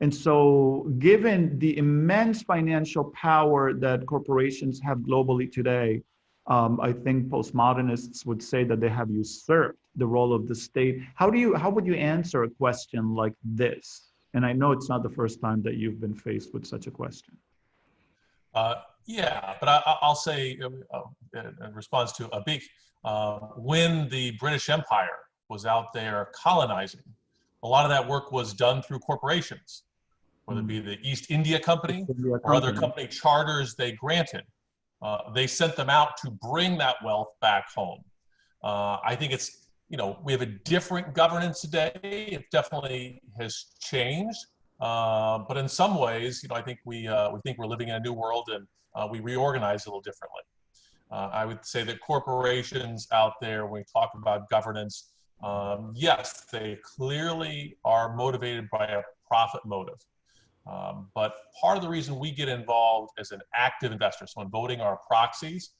And so given the immense financial power that corporations have globally today, I think postmodernists would say that they have usurped the role of the state. How would you answer a question like this? And I know it's not the first time that you've been faced with such a question. Yeah, but I'll say in response to Abik, when the British Empire was out there colonizing, a lot of that work was done through corporations, whether it be the East India Company or other company charters they granted. They sent them out to bring that wealth back home. I think it's we have a different governance today. It definitely has changed. But in some ways, I think we think we're living in a new world, and we reorganize a little differently. I would say that corporations out there, when we talk about governance, yes, they clearly are motivated by a profit motive. But part of the reason we get involved as an active investor, so in voting our proxies,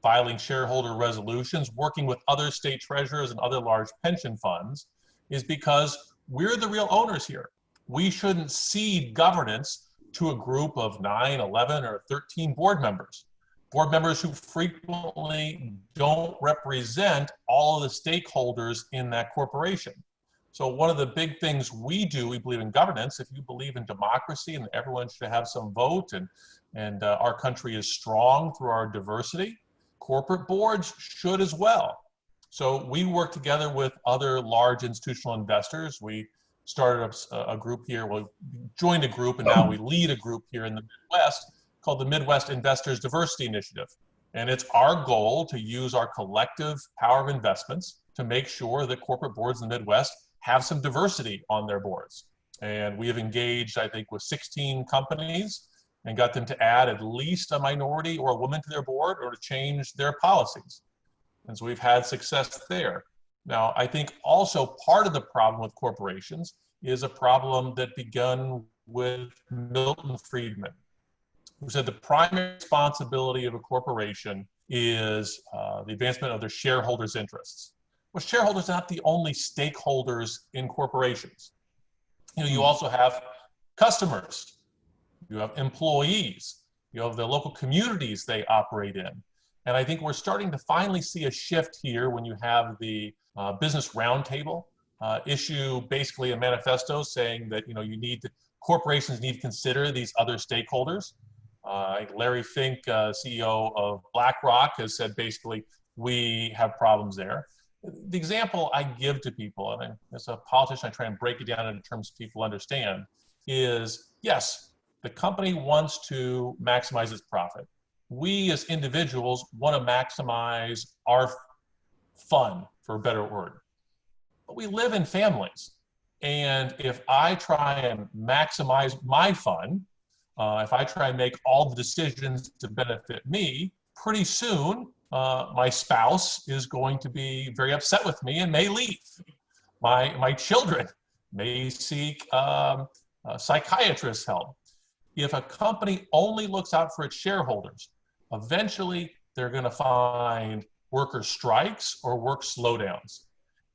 filing shareholder resolutions, working with other state treasurers and other large pension funds, is because we're the real owners here. We shouldn't cede governance to a group of 9, 11, or 13 board members who frequently don't represent all of the stakeholders in that corporation. So one of the big things we do, we believe in governance. If you believe in democracy and everyone should have some vote, and our country is strong through our diversity, corporate boards should as well. So we work together with other large institutional investors. We started a group here, we joined a group, and now we lead a group here in the Midwest called the Midwest Investors Diversity Initiative. And it's our goal to use our collective power of investments to make sure that corporate boards in the Midwest have some diversity on their boards. And we have engaged, I think, with 16 companies and got them to add at least a minority or a woman to their board or to change their policies. And so we've had success there. Now, I think also part of the problem with corporations is a problem that began with Milton Friedman, who said the primary responsibility of a corporation is the advancement of their shareholders' interests. Well, shareholders are not the only stakeholders in corporations. You also have customers, you have employees, you have the local communities they operate in. And I think we're starting to finally see a shift here when you have the Business Roundtable issue basically a manifesto saying that corporations need to consider these other stakeholders. Larry Fink, CEO of BlackRock, has said basically we have problems there. The example I give to people, and as a politician I try and break it down in terms people understand, is yes, the company wants to maximize its profit. We as individuals want to maximize our fun, for a better word. But we live in families. And if I try and maximize my fun, if I try and make all the decisions to benefit me, pretty soon my spouse is going to be very upset with me and may leave. My children may seek psychiatrist help. If a company only looks out for its shareholders, eventually they're going to find worker strikes or work slowdowns.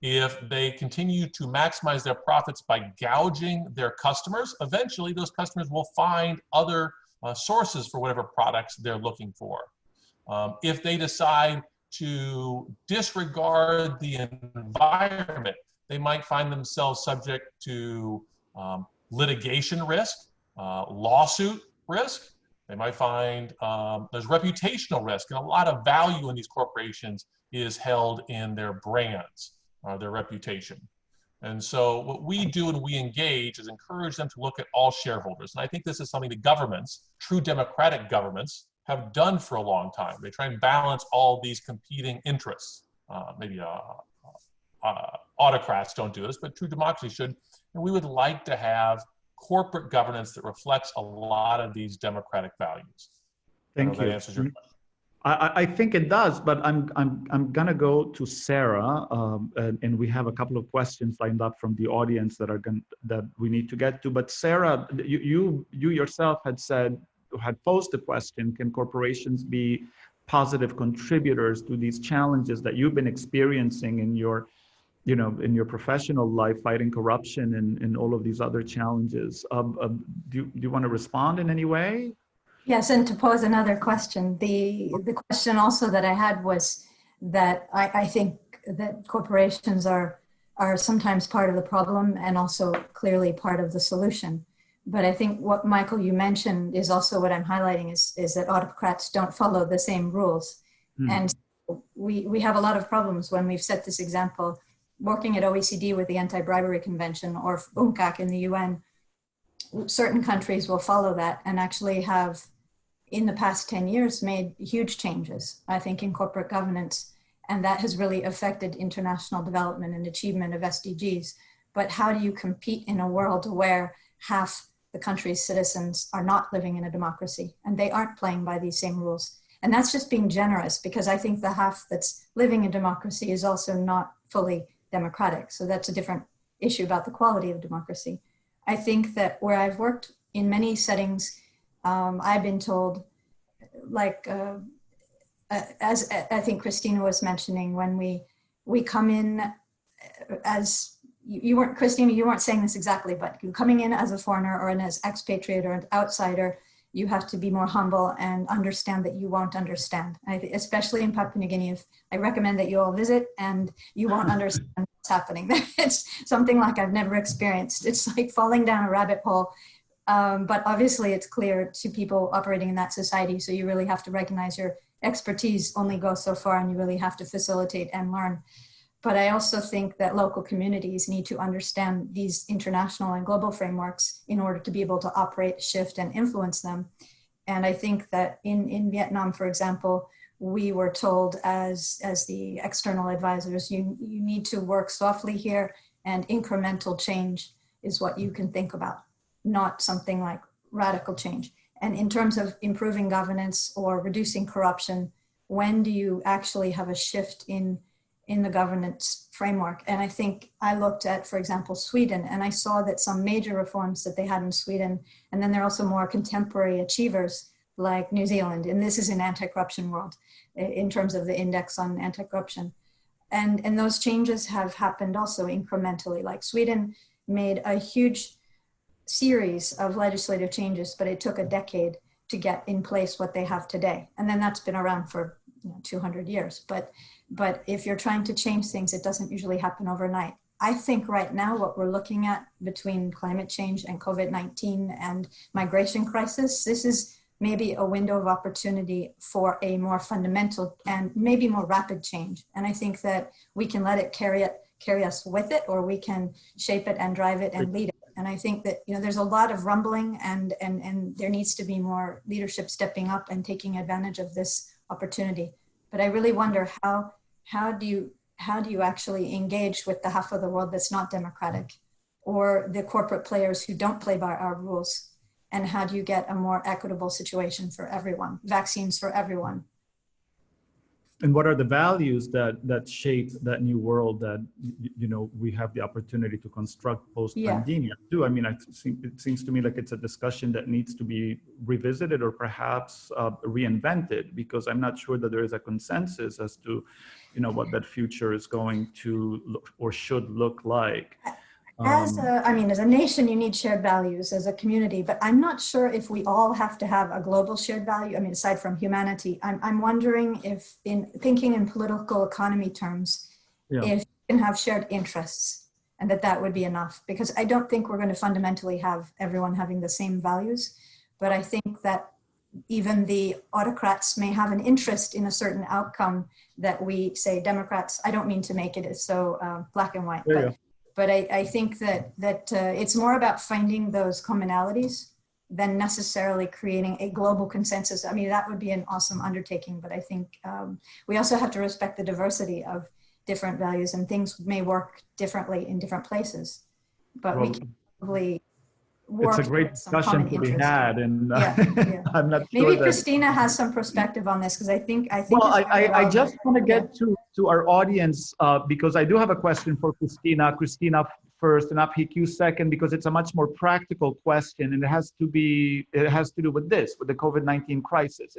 If they continue to maximize their profits by gouging their customers, eventually those customers will find other sources for whatever products they're looking for. If they decide to disregard the environment, they might find themselves subject to litigation risk, lawsuit risk. They might find there's reputational risk, and a lot of value in these corporations is held in their brands, their reputation. And so what we do and we engage is encourage them to look at all shareholders. And I think this is something that governments, true democratic governments, have done for a long time. They try and balance all these competing interests. Maybe autocrats don't do this, but true democracy should. And we would like to have corporate governance that reflects a lot of these democratic values. Thank you. That answers your question. I think it does, but I'm gonna go to Sarah, and we have a couple of questions lined up from the audience that we need to get to. But Sarah, you yourself had posed the question: can corporations be positive contributors to these challenges that you've been experiencing in your professional life, fighting corruption and all of these other challenges? Do you want to respond in any way? Yes, and to pose another question, the question also that I had was that I think that corporations are sometimes part of the problem and also clearly part of the solution. But I think what, Michael, you mentioned is also what I'm highlighting is that autocrats don't follow the same rules. And so we have a lot of problems when we've set this example, working at OECD with the Anti-Bribery Convention or UNCAC in the UN. Certain countries will follow that and actually have, in the past 10 years, made huge changes, I think, in corporate governance. And that has really affected international development and achievement of SDGs. But how do you compete in a world where half the country's citizens are not living in a democracy and they aren't playing by these same rules? And that's just being generous, because I think the half that's living in democracy is also not fully democratic. So that's a different issue about the quality of democracy. I think that where I've worked in many settings, I've been told, like, as I think Christina was mentioning, when we come in as, you weren't, Christina, you weren't saying this exactly, but you coming in as a foreigner or as expatriate or an outsider, you have to be more humble and understand that you won't understand. Especially in Papua New Guinea, I recommend that you all visit, and you won't understand what's happening. It's something like I've never experienced. It's like falling down a rabbit hole. But obviously it's clear to people operating in that society. So you really have to recognize your expertise only goes so far, and you really have to facilitate and learn. But I also think that local communities need to understand these international and global frameworks in order to be able to operate, shift, and influence them. And I think that in Vietnam, for example, we were told as the external advisors, you need to work softly here, and incremental change is what you can think about, not something like radical change. And in terms of improving governance or reducing corruption, when do you actually have a shift in the governance framework? And I think I looked at, for example, Sweden, and I saw that some major reforms that they had in Sweden, and then there are also more contemporary achievers like New Zealand, and this is an anti-corruption world in terms of the index on anti-corruption. And those changes have happened also incrementally. Like Sweden made a huge series of legislative changes, but it took a decade to get in place what they have today. And then that's been around for 200 years. But if you're trying to change things, it doesn't usually happen overnight. I think right now what we're looking at between climate change and COVID-19 and migration crisis, this is maybe a window of opportunity for a more fundamental and maybe more rapid change. And I think that we can let it carry us with it, or we can shape it and drive it and lead it. And I think that, there's a lot of rumbling, and there needs to be more leadership stepping up and taking advantage of this opportunity. But I really wonder how do you actually engage with the half of the world that's not democratic, or the corporate players who don't play by our rules? And how do you get a more equitable situation for everyone, vaccines for everyone? And what are the values that shape that new world that we have the opportunity to construct post-pandemic too? I mean, it seems to me like it's a discussion that needs to be revisited or perhaps reinvented, because I'm not sure that there is a consensus as to what that future is going to look or should look like. As a nation, you need shared values as a community, but I'm not sure if we all have to have a global shared value. I mean, aside from humanity, I'm wondering if, in thinking in political economy terms, if you can have shared interests, and that would be enough. Because I don't think we're going to fundamentally have everyone having the same values, but I think that even the autocrats may have an interest in a certain outcome that we say Democrats. I don't mean to make it so black and white, but I think that it's more about finding those commonalities than necessarily creating a global consensus. I mean, that would be an awesome undertaking, but I think we also have to respect the diversity of different values, and things may work differently in different places, but we can probably work. It's a great discussion to be had, and I'm not sure maybe Christina has some perspective on this, because I think. Well, I just want to get to our audience because I do have a question for Christina. Christina first, and Abhikyu second, because it's a much more practical question, and it has to do with the COVID-19 crisis.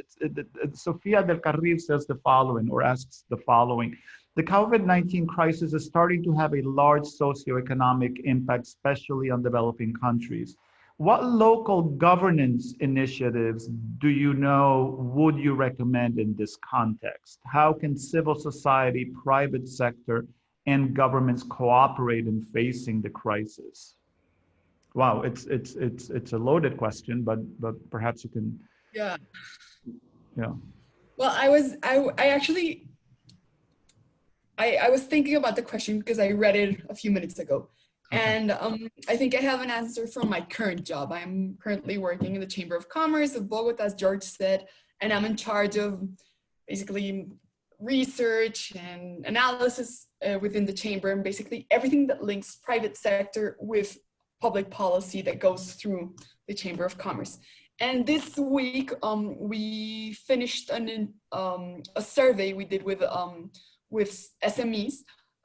Sofia del Carril says the following, or asks the following. The COVID-19 crisis is starting to have a large socioeconomic impact, especially on developing countries. What local governance initiatives would you recommend in this context? How can civil society, private sector, and governments cooperate in facing the crisis? Wow, it's a loaded question, but perhaps you can. Yeah. Well, I was thinking about the question because I read it a few minutes ago. Okay. And I think I have an answer from my current job. I'm currently working in the Chamber of Commerce of Bogota, as George said, and I'm in charge of basically research and analysis within the chamber, and basically everything that links private sector with public policy that goes through the Chamber of Commerce. And this week, we finished a survey we did with SMEs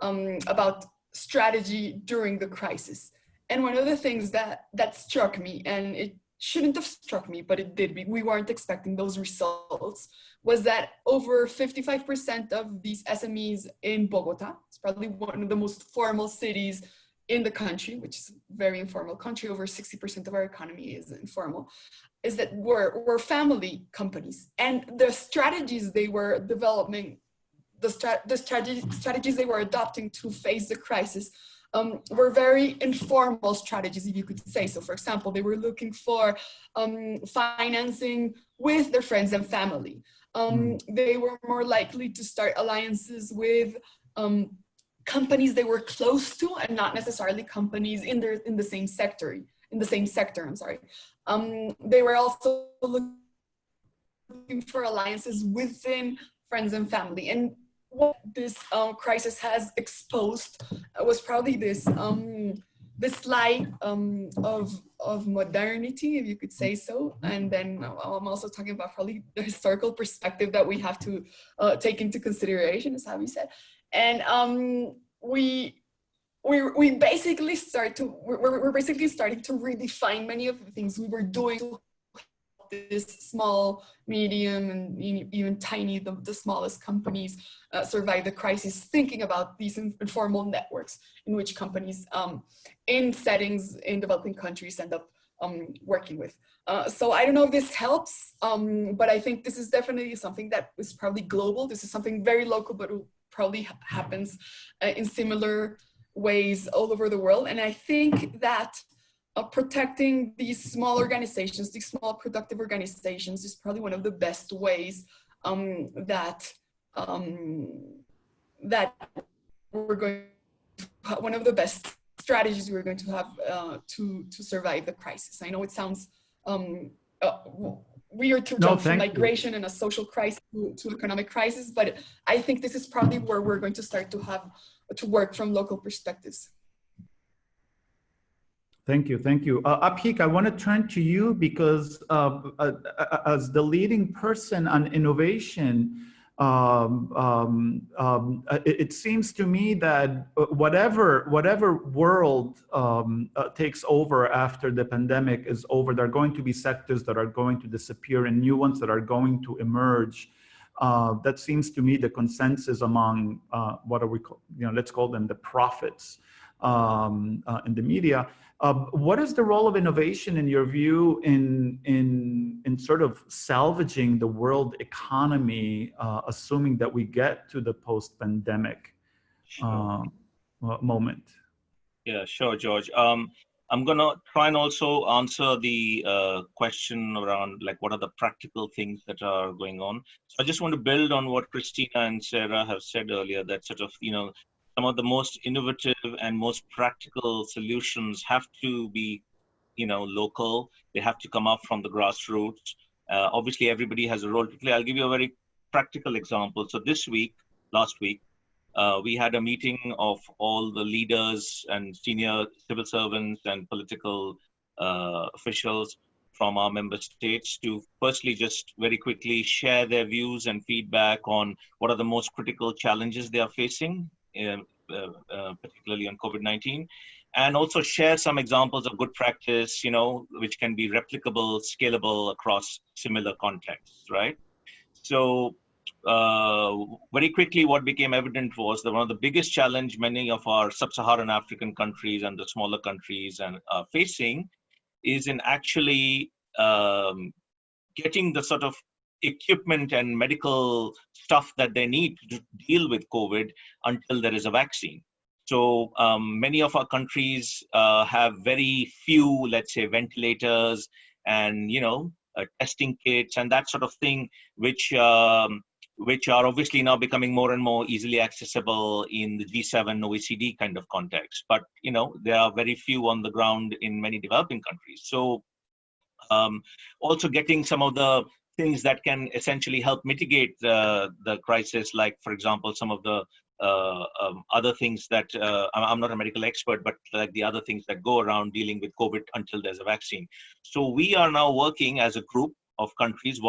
about strategy during the crisis. And one of the things that struck me, and it shouldn't have struck me, but it did, we weren't expecting those results, was that over 55% of these SMEs in Bogota, it's probably one of the most formal cities in the country, which is a very informal country, over 60% of our economy is informal, is that we're family companies. And the strategies they were developing, the strategies they were adopting to face the crisis were very informal strategies, if you could say so. For example, they were looking for financing with their friends and family. They were more likely to start alliances with companies they were close to, and not necessarily companies in the same sector. I'm sorry. They were also looking for alliances within friends and family. And what this crisis has exposed was probably this light of modernity, if you could say so. And then I'm also talking about probably the historical perspective that we have to take into consideration, as Javi said. And we're basically starting to redefine many of the things we were doing to this small, medium, and even tiny, the smallest companies survive the crisis, thinking about these informal networks in which companies in settings in developing countries end up working with. So I don't know if this helps, but I think this is definitely something that is probably global. This is something very local, but it probably happens in similar ways all over the world. And I think that protecting these small organizations, these small productive organizations, is probably one of the best ways that we're going to, one of the best strategies we're going to have to survive the crisis. I know it sounds weird to jump from migration and a social crisis to economic crisis, but I think this is probably where we're going to start to work from local perspectives. Thank you, thank you. Abhik, I want to turn to you because as the leading person on innovation, it seems to me that whatever world takes over after the pandemic is over, there are going to be sectors that are going to disappear and new ones that are going to emerge. That seems to me the consensus among what are we call, let's call them the prophets in the media. What is the role of innovation in your view in sort of salvaging the world economy, assuming that we get to the post-pandemic moment? Yeah, sure, George. I'm gonna try and also answer the question around like what are the practical things that are going on. So I just want to build on what Christina and Sarah have said earlier, that sort of, some of the most innovative and most practical solutions have to be, local. They have to come up from the grassroots. Obviously, everybody has a role to play. I'll give you a very practical example. So last week, we had a meeting of all the leaders and senior civil servants and political officials from our member states to firstly just very quickly share their views and feedback on what are the most critical challenges they are facing, particularly on COVID-19, and also share some examples of good practice, which can be replicable, scalable across similar contexts, right? So very quickly, what became evident was that one of the biggest challenge many of our sub-Saharan African countries and the smaller countries are facing is in actually getting the sort of equipment and medical stuff that they need to deal with COVID until there is a vaccine. So many of our countries have very few, let's say, ventilators and, testing kits and that sort of thing, which are obviously now becoming more and more easily accessible in the G7 OECD kind of context. But, there are very few on the ground in many developing countries. So also getting some of the things that can essentially help mitigate the crisis, like, for example, some of the other things that, I'm not a medical expert, but like the other things that go around dealing with COVID until there's a vaccine. So we are now working as a group of countries,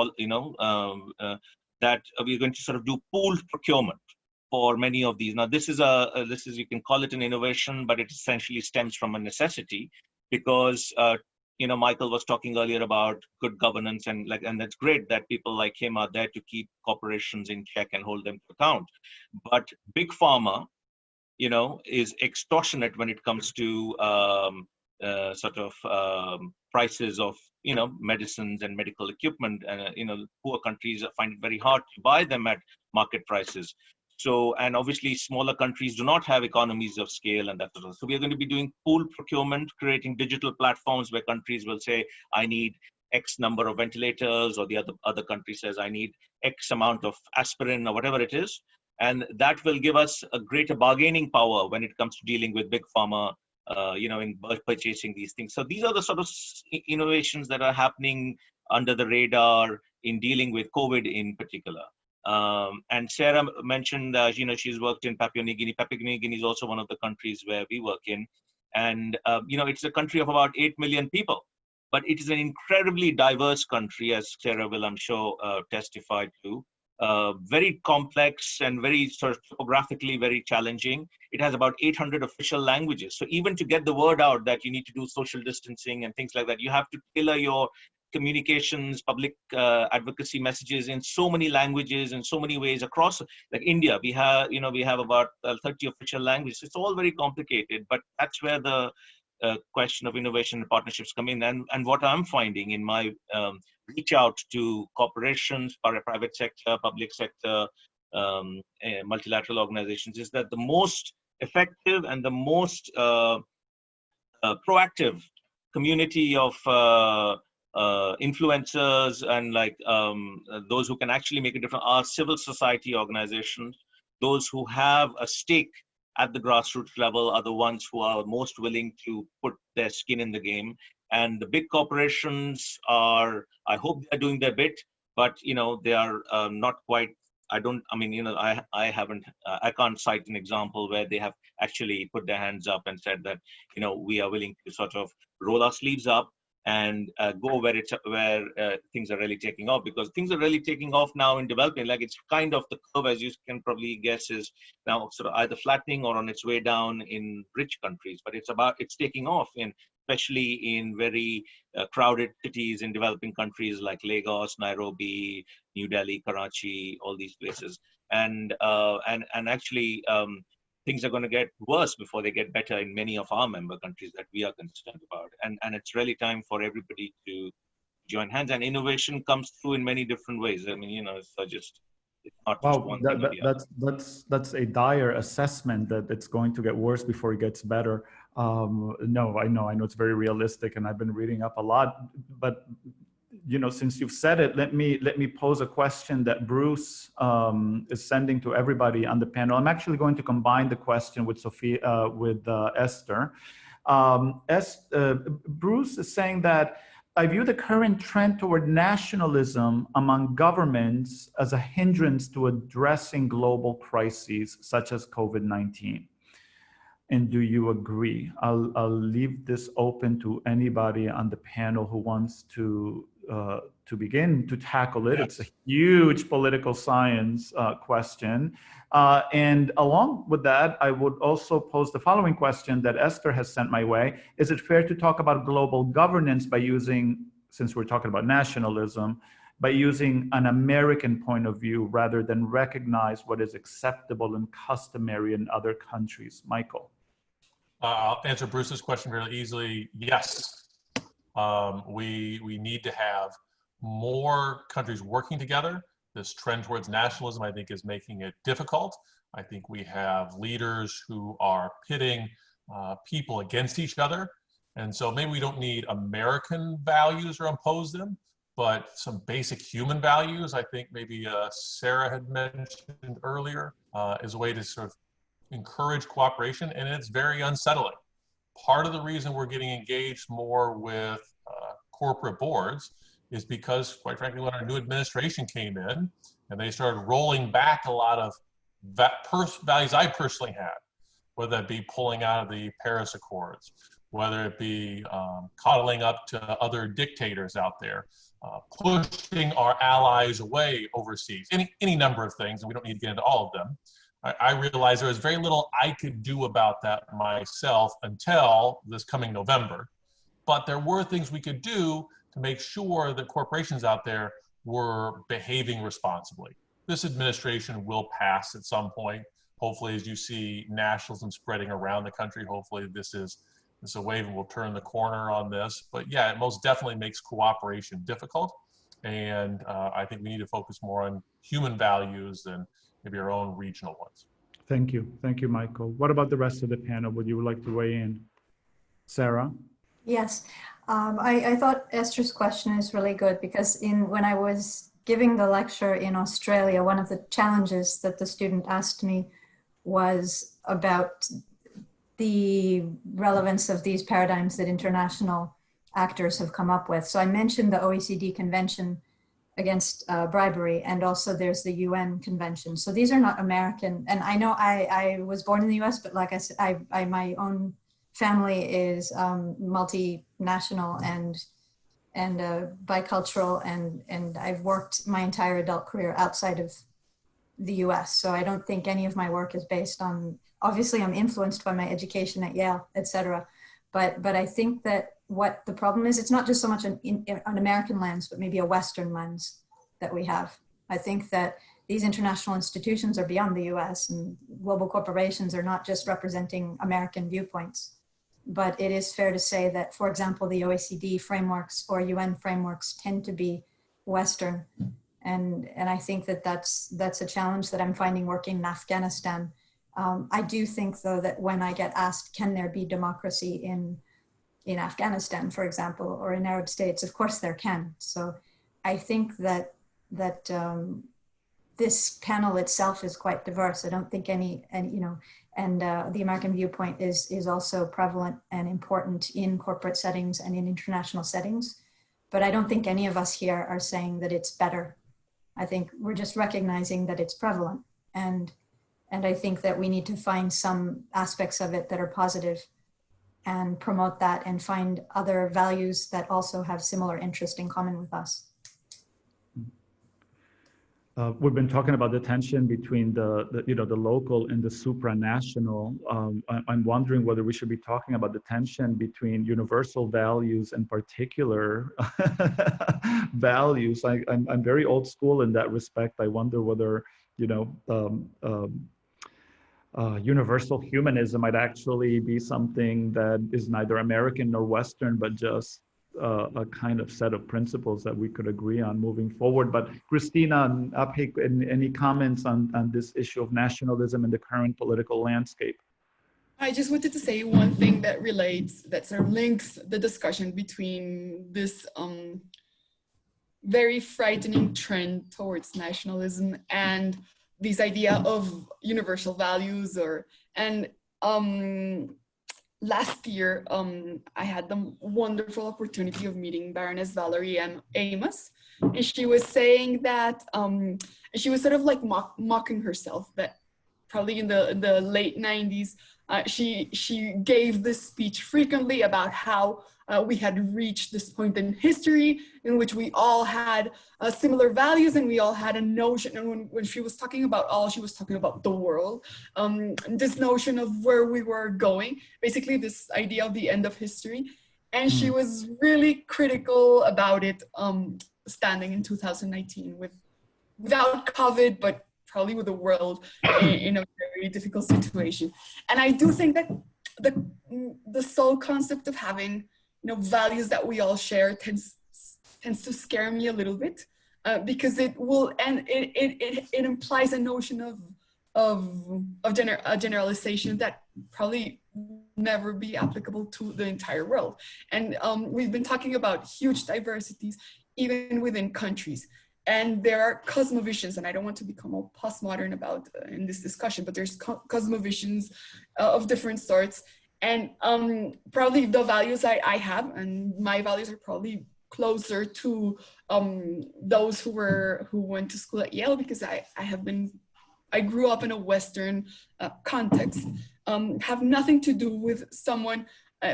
that we're going to sort of do pooled procurement for many of these. Now, this is you can call it an innovation, but it essentially stems from a necessity, because Michael was talking earlier about good governance, and that's great that people like him are there to keep corporations in check and hold them to account. But big pharma, is extortionate when it comes to prices of medicines and medical equipment, and poor countries find it very hard to buy them at market prices. So, and obviously smaller countries do not have economies of scale and that sort of. So we are going to be doing pool procurement, creating digital platforms where countries will say, I need X number of ventilators, or the other country says, I need X amount of aspirin, or whatever it is. And that will give us a greater bargaining power when it comes to dealing with big pharma, in purchasing these things. So these are the sort of innovations that are happening under the radar in dealing with COVID in particular. And Sarah mentioned, she's worked in Papua New Guinea. Papua New Guinea is also one of the countries where we work in. And, it's a country of about 8 million people, but it is an incredibly diverse country, as Sarah will, I'm sure, testify to. Very complex and very sort of topographically very challenging. It has about 800 official languages. So even to get the word out that you need to do social distancing and things like that, you have to tailor your communications, public advocacy messages in so many languages and so many ways across. Like India, we have about 30 official languages. It's all very complicated, but that's where the question of innovation and partnerships come in. And what I'm finding in my reach out to corporations, private sector, public sector, multilateral organizations, is that the most effective and the most proactive community of influencers and those who can actually make a difference are civil society organizations. Those who have a stake at the grassroots level are the ones who are most willing to put their skin in the game. And the big corporations I hope they're doing their bit, but they are not quite. I can't cite an example where they have actually put their hands up and said that we are willing to sort of roll our sleeves up and go where things are really taking off, because things are really taking off now in developing. Like, it's kind of the curve, as you can probably guess, is now sort of either flattening or on its way down in rich countries, but it's taking off especially in very crowded cities in developing countries like Lagos, Nairobi, New Delhi, Karachi, all these places. And actually, things are going to get worse before they get better in many of our member countries that we are concerned about. And it's really time for everybody to join hands. And innovation comes through in many different ways. I mean, it's not just one thing or the other. That's a dire assessment that it's going to get worse before it gets better. No, I know it's very realistic, and I've been reading up a lot, but since you've said it, let me pose a question that Bruce is sending to everybody on the panel. I'm actually going to combine the question with Esther. Bruce is saying that I view the current trend toward nationalism among governments as a hindrance to addressing global crises such as COVID-19. And do you agree? I'll leave this open to anybody on the panel who wants to begin to tackle it. Yes. It's a huge political science question. And along with that, I would also pose the following question that Esther has sent my way. Is it fair to talk about global governance by using, since we're talking about nationalism, by using an American point of view rather than recognize what is acceptable and customary in other countries? Michael. I'll answer Bruce's question very easily. Yes. We need to have more countries working together. This trend towards nationalism, I think, is making it difficult. I think we have leaders who are pitting people against each other. And so maybe we don't need American values or impose them, but some basic human values, I think maybe Sarah had mentioned earlier, is a way to sort of encourage cooperation, and it's very unsettling. Part of the reason we're getting engaged more with corporate boards is because, quite frankly, when our new administration came in and they started rolling back a lot of values I personally had, whether it be pulling out of the Paris Accords, whether it be coddling up to other dictators out there, pushing our allies away overseas, any number of things, and we don't need to get into all of them. I realized there was very little I could do about that myself until this coming November. But there were things we could do to make sure that corporations out there were behaving responsibly. This administration will pass at some point. Hopefully, as you see nationalism spreading around the country, hopefully this is a wave and we'll turn the corner on this. But yeah, it most definitely makes cooperation difficult. And I think we need to focus more on human values than maybe our own regional ones. Thank you. Thank you, Michael. What about the rest of the panel? Would you like to weigh in? Sarah? Yes, I thought Esther's question is really good because when I was giving the lecture in Australia, one of the challenges that the student asked me was about the relevance of these paradigms that international actors have come up with. So I mentioned the OECD Convention against bribery, and also there's the UN Convention. So these are not American, and I know I was born in the US, but like I said, my own family is multinational and bicultural, and I've worked my entire adult career outside of the US. So I don't think any of my work is based on, obviously I'm influenced by my education at Yale, etc. But I think that what the problem is, it's not just so much an American lens, but maybe a Western lens that we have. I think that these international institutions are beyond the US, and global corporations are not just representing American viewpoints. But it is fair to say that, for example, the OECD frameworks or UN frameworks tend to be Western. And I think that that's a challenge that I'm finding working in Afghanistan. I do think, though, that when I get asked, can there be democracy in Afghanistan, for example, or in Arab states, of course there can. So I think that this panel itself is quite diverse. I don't think the American viewpoint is also prevalent and important in corporate settings and in international settings. But I don't think any of us here are saying that it's better. I think we're just recognizing that it's prevalent. And I think that we need to find some aspects of it that are positive and promote that, and find other values that also have similar interest in common with us. We've been talking about the tension between the local and the supranational. I'm wondering whether we should be talking about the tension between universal values and particular values. I'm very old school in that respect. I wonder whether universal humanism might actually be something that is neither American nor Western, but just a kind of set of principles that we could agree on moving forward. But Christina and Abhik, any comments on this issue of nationalism in the current political landscape? I just wanted to say one thing that sort of links the discussion between this very frightening trend towards nationalism and this idea of universal values. Last year, I had the wonderful opportunity of meeting Baroness Valerie Amos, and she was saying that she was sort of like mocking herself that probably in the late 90s, she gave this speech frequently about how we had reached this point in history in which we all had similar values, and we all had a notion. And when she was talking about all, she was talking about the world. This notion of where we were going, basically this idea of the end of history. And she was really critical about it, standing in 2019 without COVID, but probably with the world in a very difficult situation. And I do think that the sole concept of having values that we all share tends to scare me a little bit, because it implies a notion of a generalization that probably never be applicable to the entire world. And we've been talking about huge diversities even within countries. And there are cosmovisions, and I don't want to become all postmodern about in this discussion, but there's cosmovisions of different sorts. And probably the values I have, and my values are probably closer to those who went to school at Yale, because I grew up in a Western context, have nothing to do with someone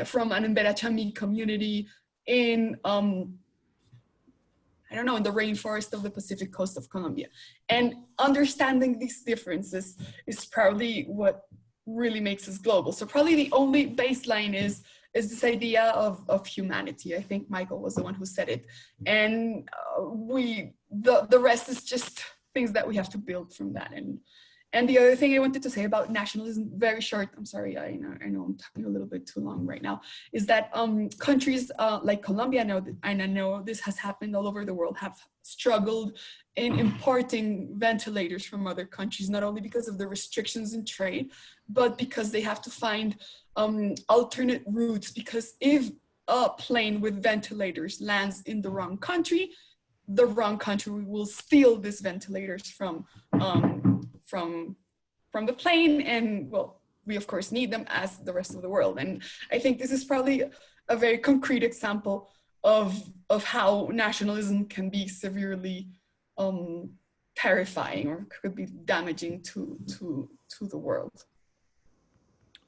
from an Emberachami community in, I don't know, in the rainforest of the Pacific coast of Colombia. And understanding these differences is probably what really makes us global. So probably the only baseline is this idea of humanity. I think Michael was the one who said it. And the rest is just things that we have to build from that. And the other thing I wanted to say about nationalism, very short, I'm sorry, I know I'm talking a little bit too long right now, is that countries like Colombia, and I know this has happened all over the world, have struggled in importing ventilators from other countries, not only because of the restrictions in trade, but because they have to find alternate routes, because if a plane with ventilators lands in the wrong country will steal these ventilators from the plane, and well, we of course need them as the rest of the world. And I think this is probably a very concrete example of how nationalism can be severely terrifying, or could be damaging to the world.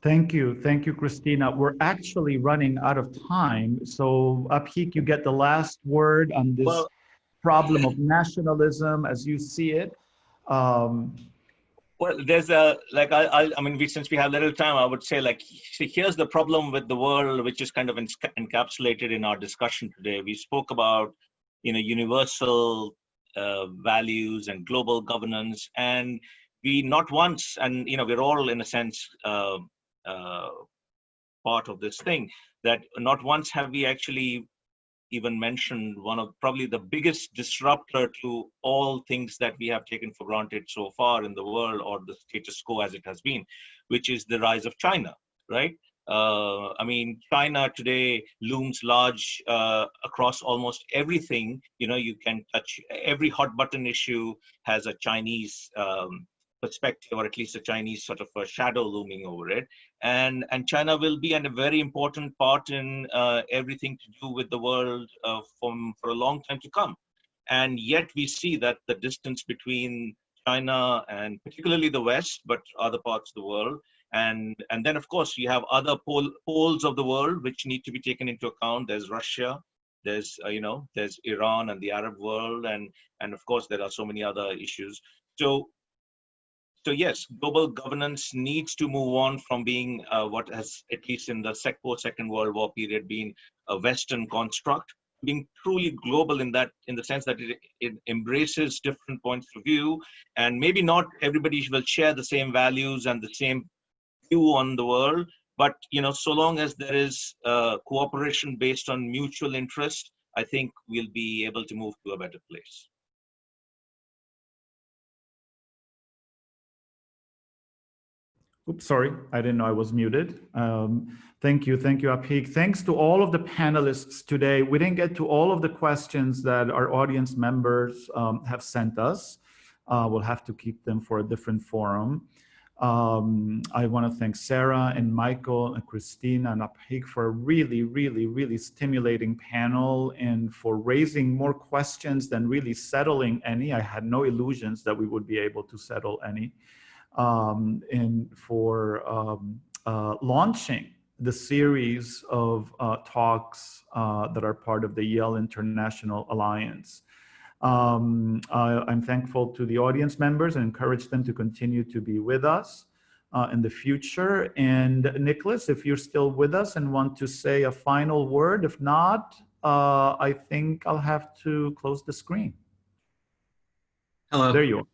Thank you, Christina. We're actually running out of time, so Abhik, you get the last word on this problem of nationalism as you see it. Well, there's since we have little time, I would say, here's the problem with the world, which is kind of encapsulated in our discussion today. We spoke about, universal values and global governance, and we not once, and we're all in a sense part of this thing, that not once have we actually even mentioned one of probably the biggest disruptor to all things that we have taken for granted so far in the world, or the status quo as it has been, which is the rise of China, right? China today looms large across almost everything. You can touch every hot button issue has a Chinese perspective, or at least a Chinese sort of a shadow looming over it. And China will be a very important part in everything to do with the world for a long time to come. And yet we see that the distance between China and particularly the West, but other parts of the world, and then of course you have other poles of the world which need to be taken into account. There's Russia, there's there's Iran and the Arab world, and of course there are so many other issues. So yes, global governance needs to move on from being what has, at least in the post-Second World War period, been a Western construct, being truly global in the sense that it embraces different points of view, and maybe not everybody will share the same values and the same view on the world, but so long as there is cooperation based on mutual interest, I think we'll be able to move to a better place. Oops, sorry, I didn't know I was muted. Thank you, Abhik. Thanks to all of the panelists today. We didn't get to all of the questions that our audience members have sent us. We'll have to keep them for a different forum. I want to thank Sarah and Michael and Christina and Abhik for a really, really, really stimulating panel, and for raising more questions than really settling any. I had no illusions that we would be able to settle any. And for launching the series of talks that are part of the Yale International Alliance. I'm thankful to the audience members and encourage them to continue to be with us in the future. And Nicholas, if you're still with us and want to say a final word, if not, I think I'll have to close the screen. Hello. There you are.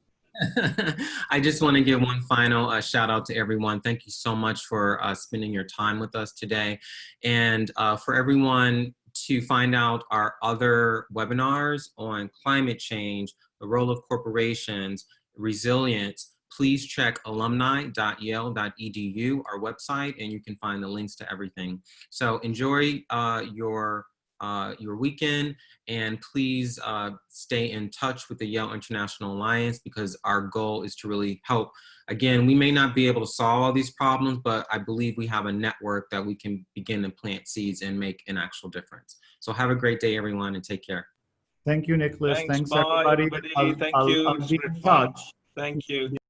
I just want to give one final shout out to everyone. Thank you so much for spending your time with us today. And for everyone to find out our other webinars on climate change, the role of corporations, resilience, please check alumni.yale.edu, our website, and you can find the links to everything. So enjoy your your weekend, and please stay in touch with the Yale International Alliance, because our goal is to really help. Again, we may not be able to solve all these problems, but I believe we have a network that we can begin to plant seeds and make an actual difference. So have a great day, everyone, and take care. Thank you, Nicholas. Thanks Bye, everybody. Thank you. I'll It's be great in fun. touch. Thank you.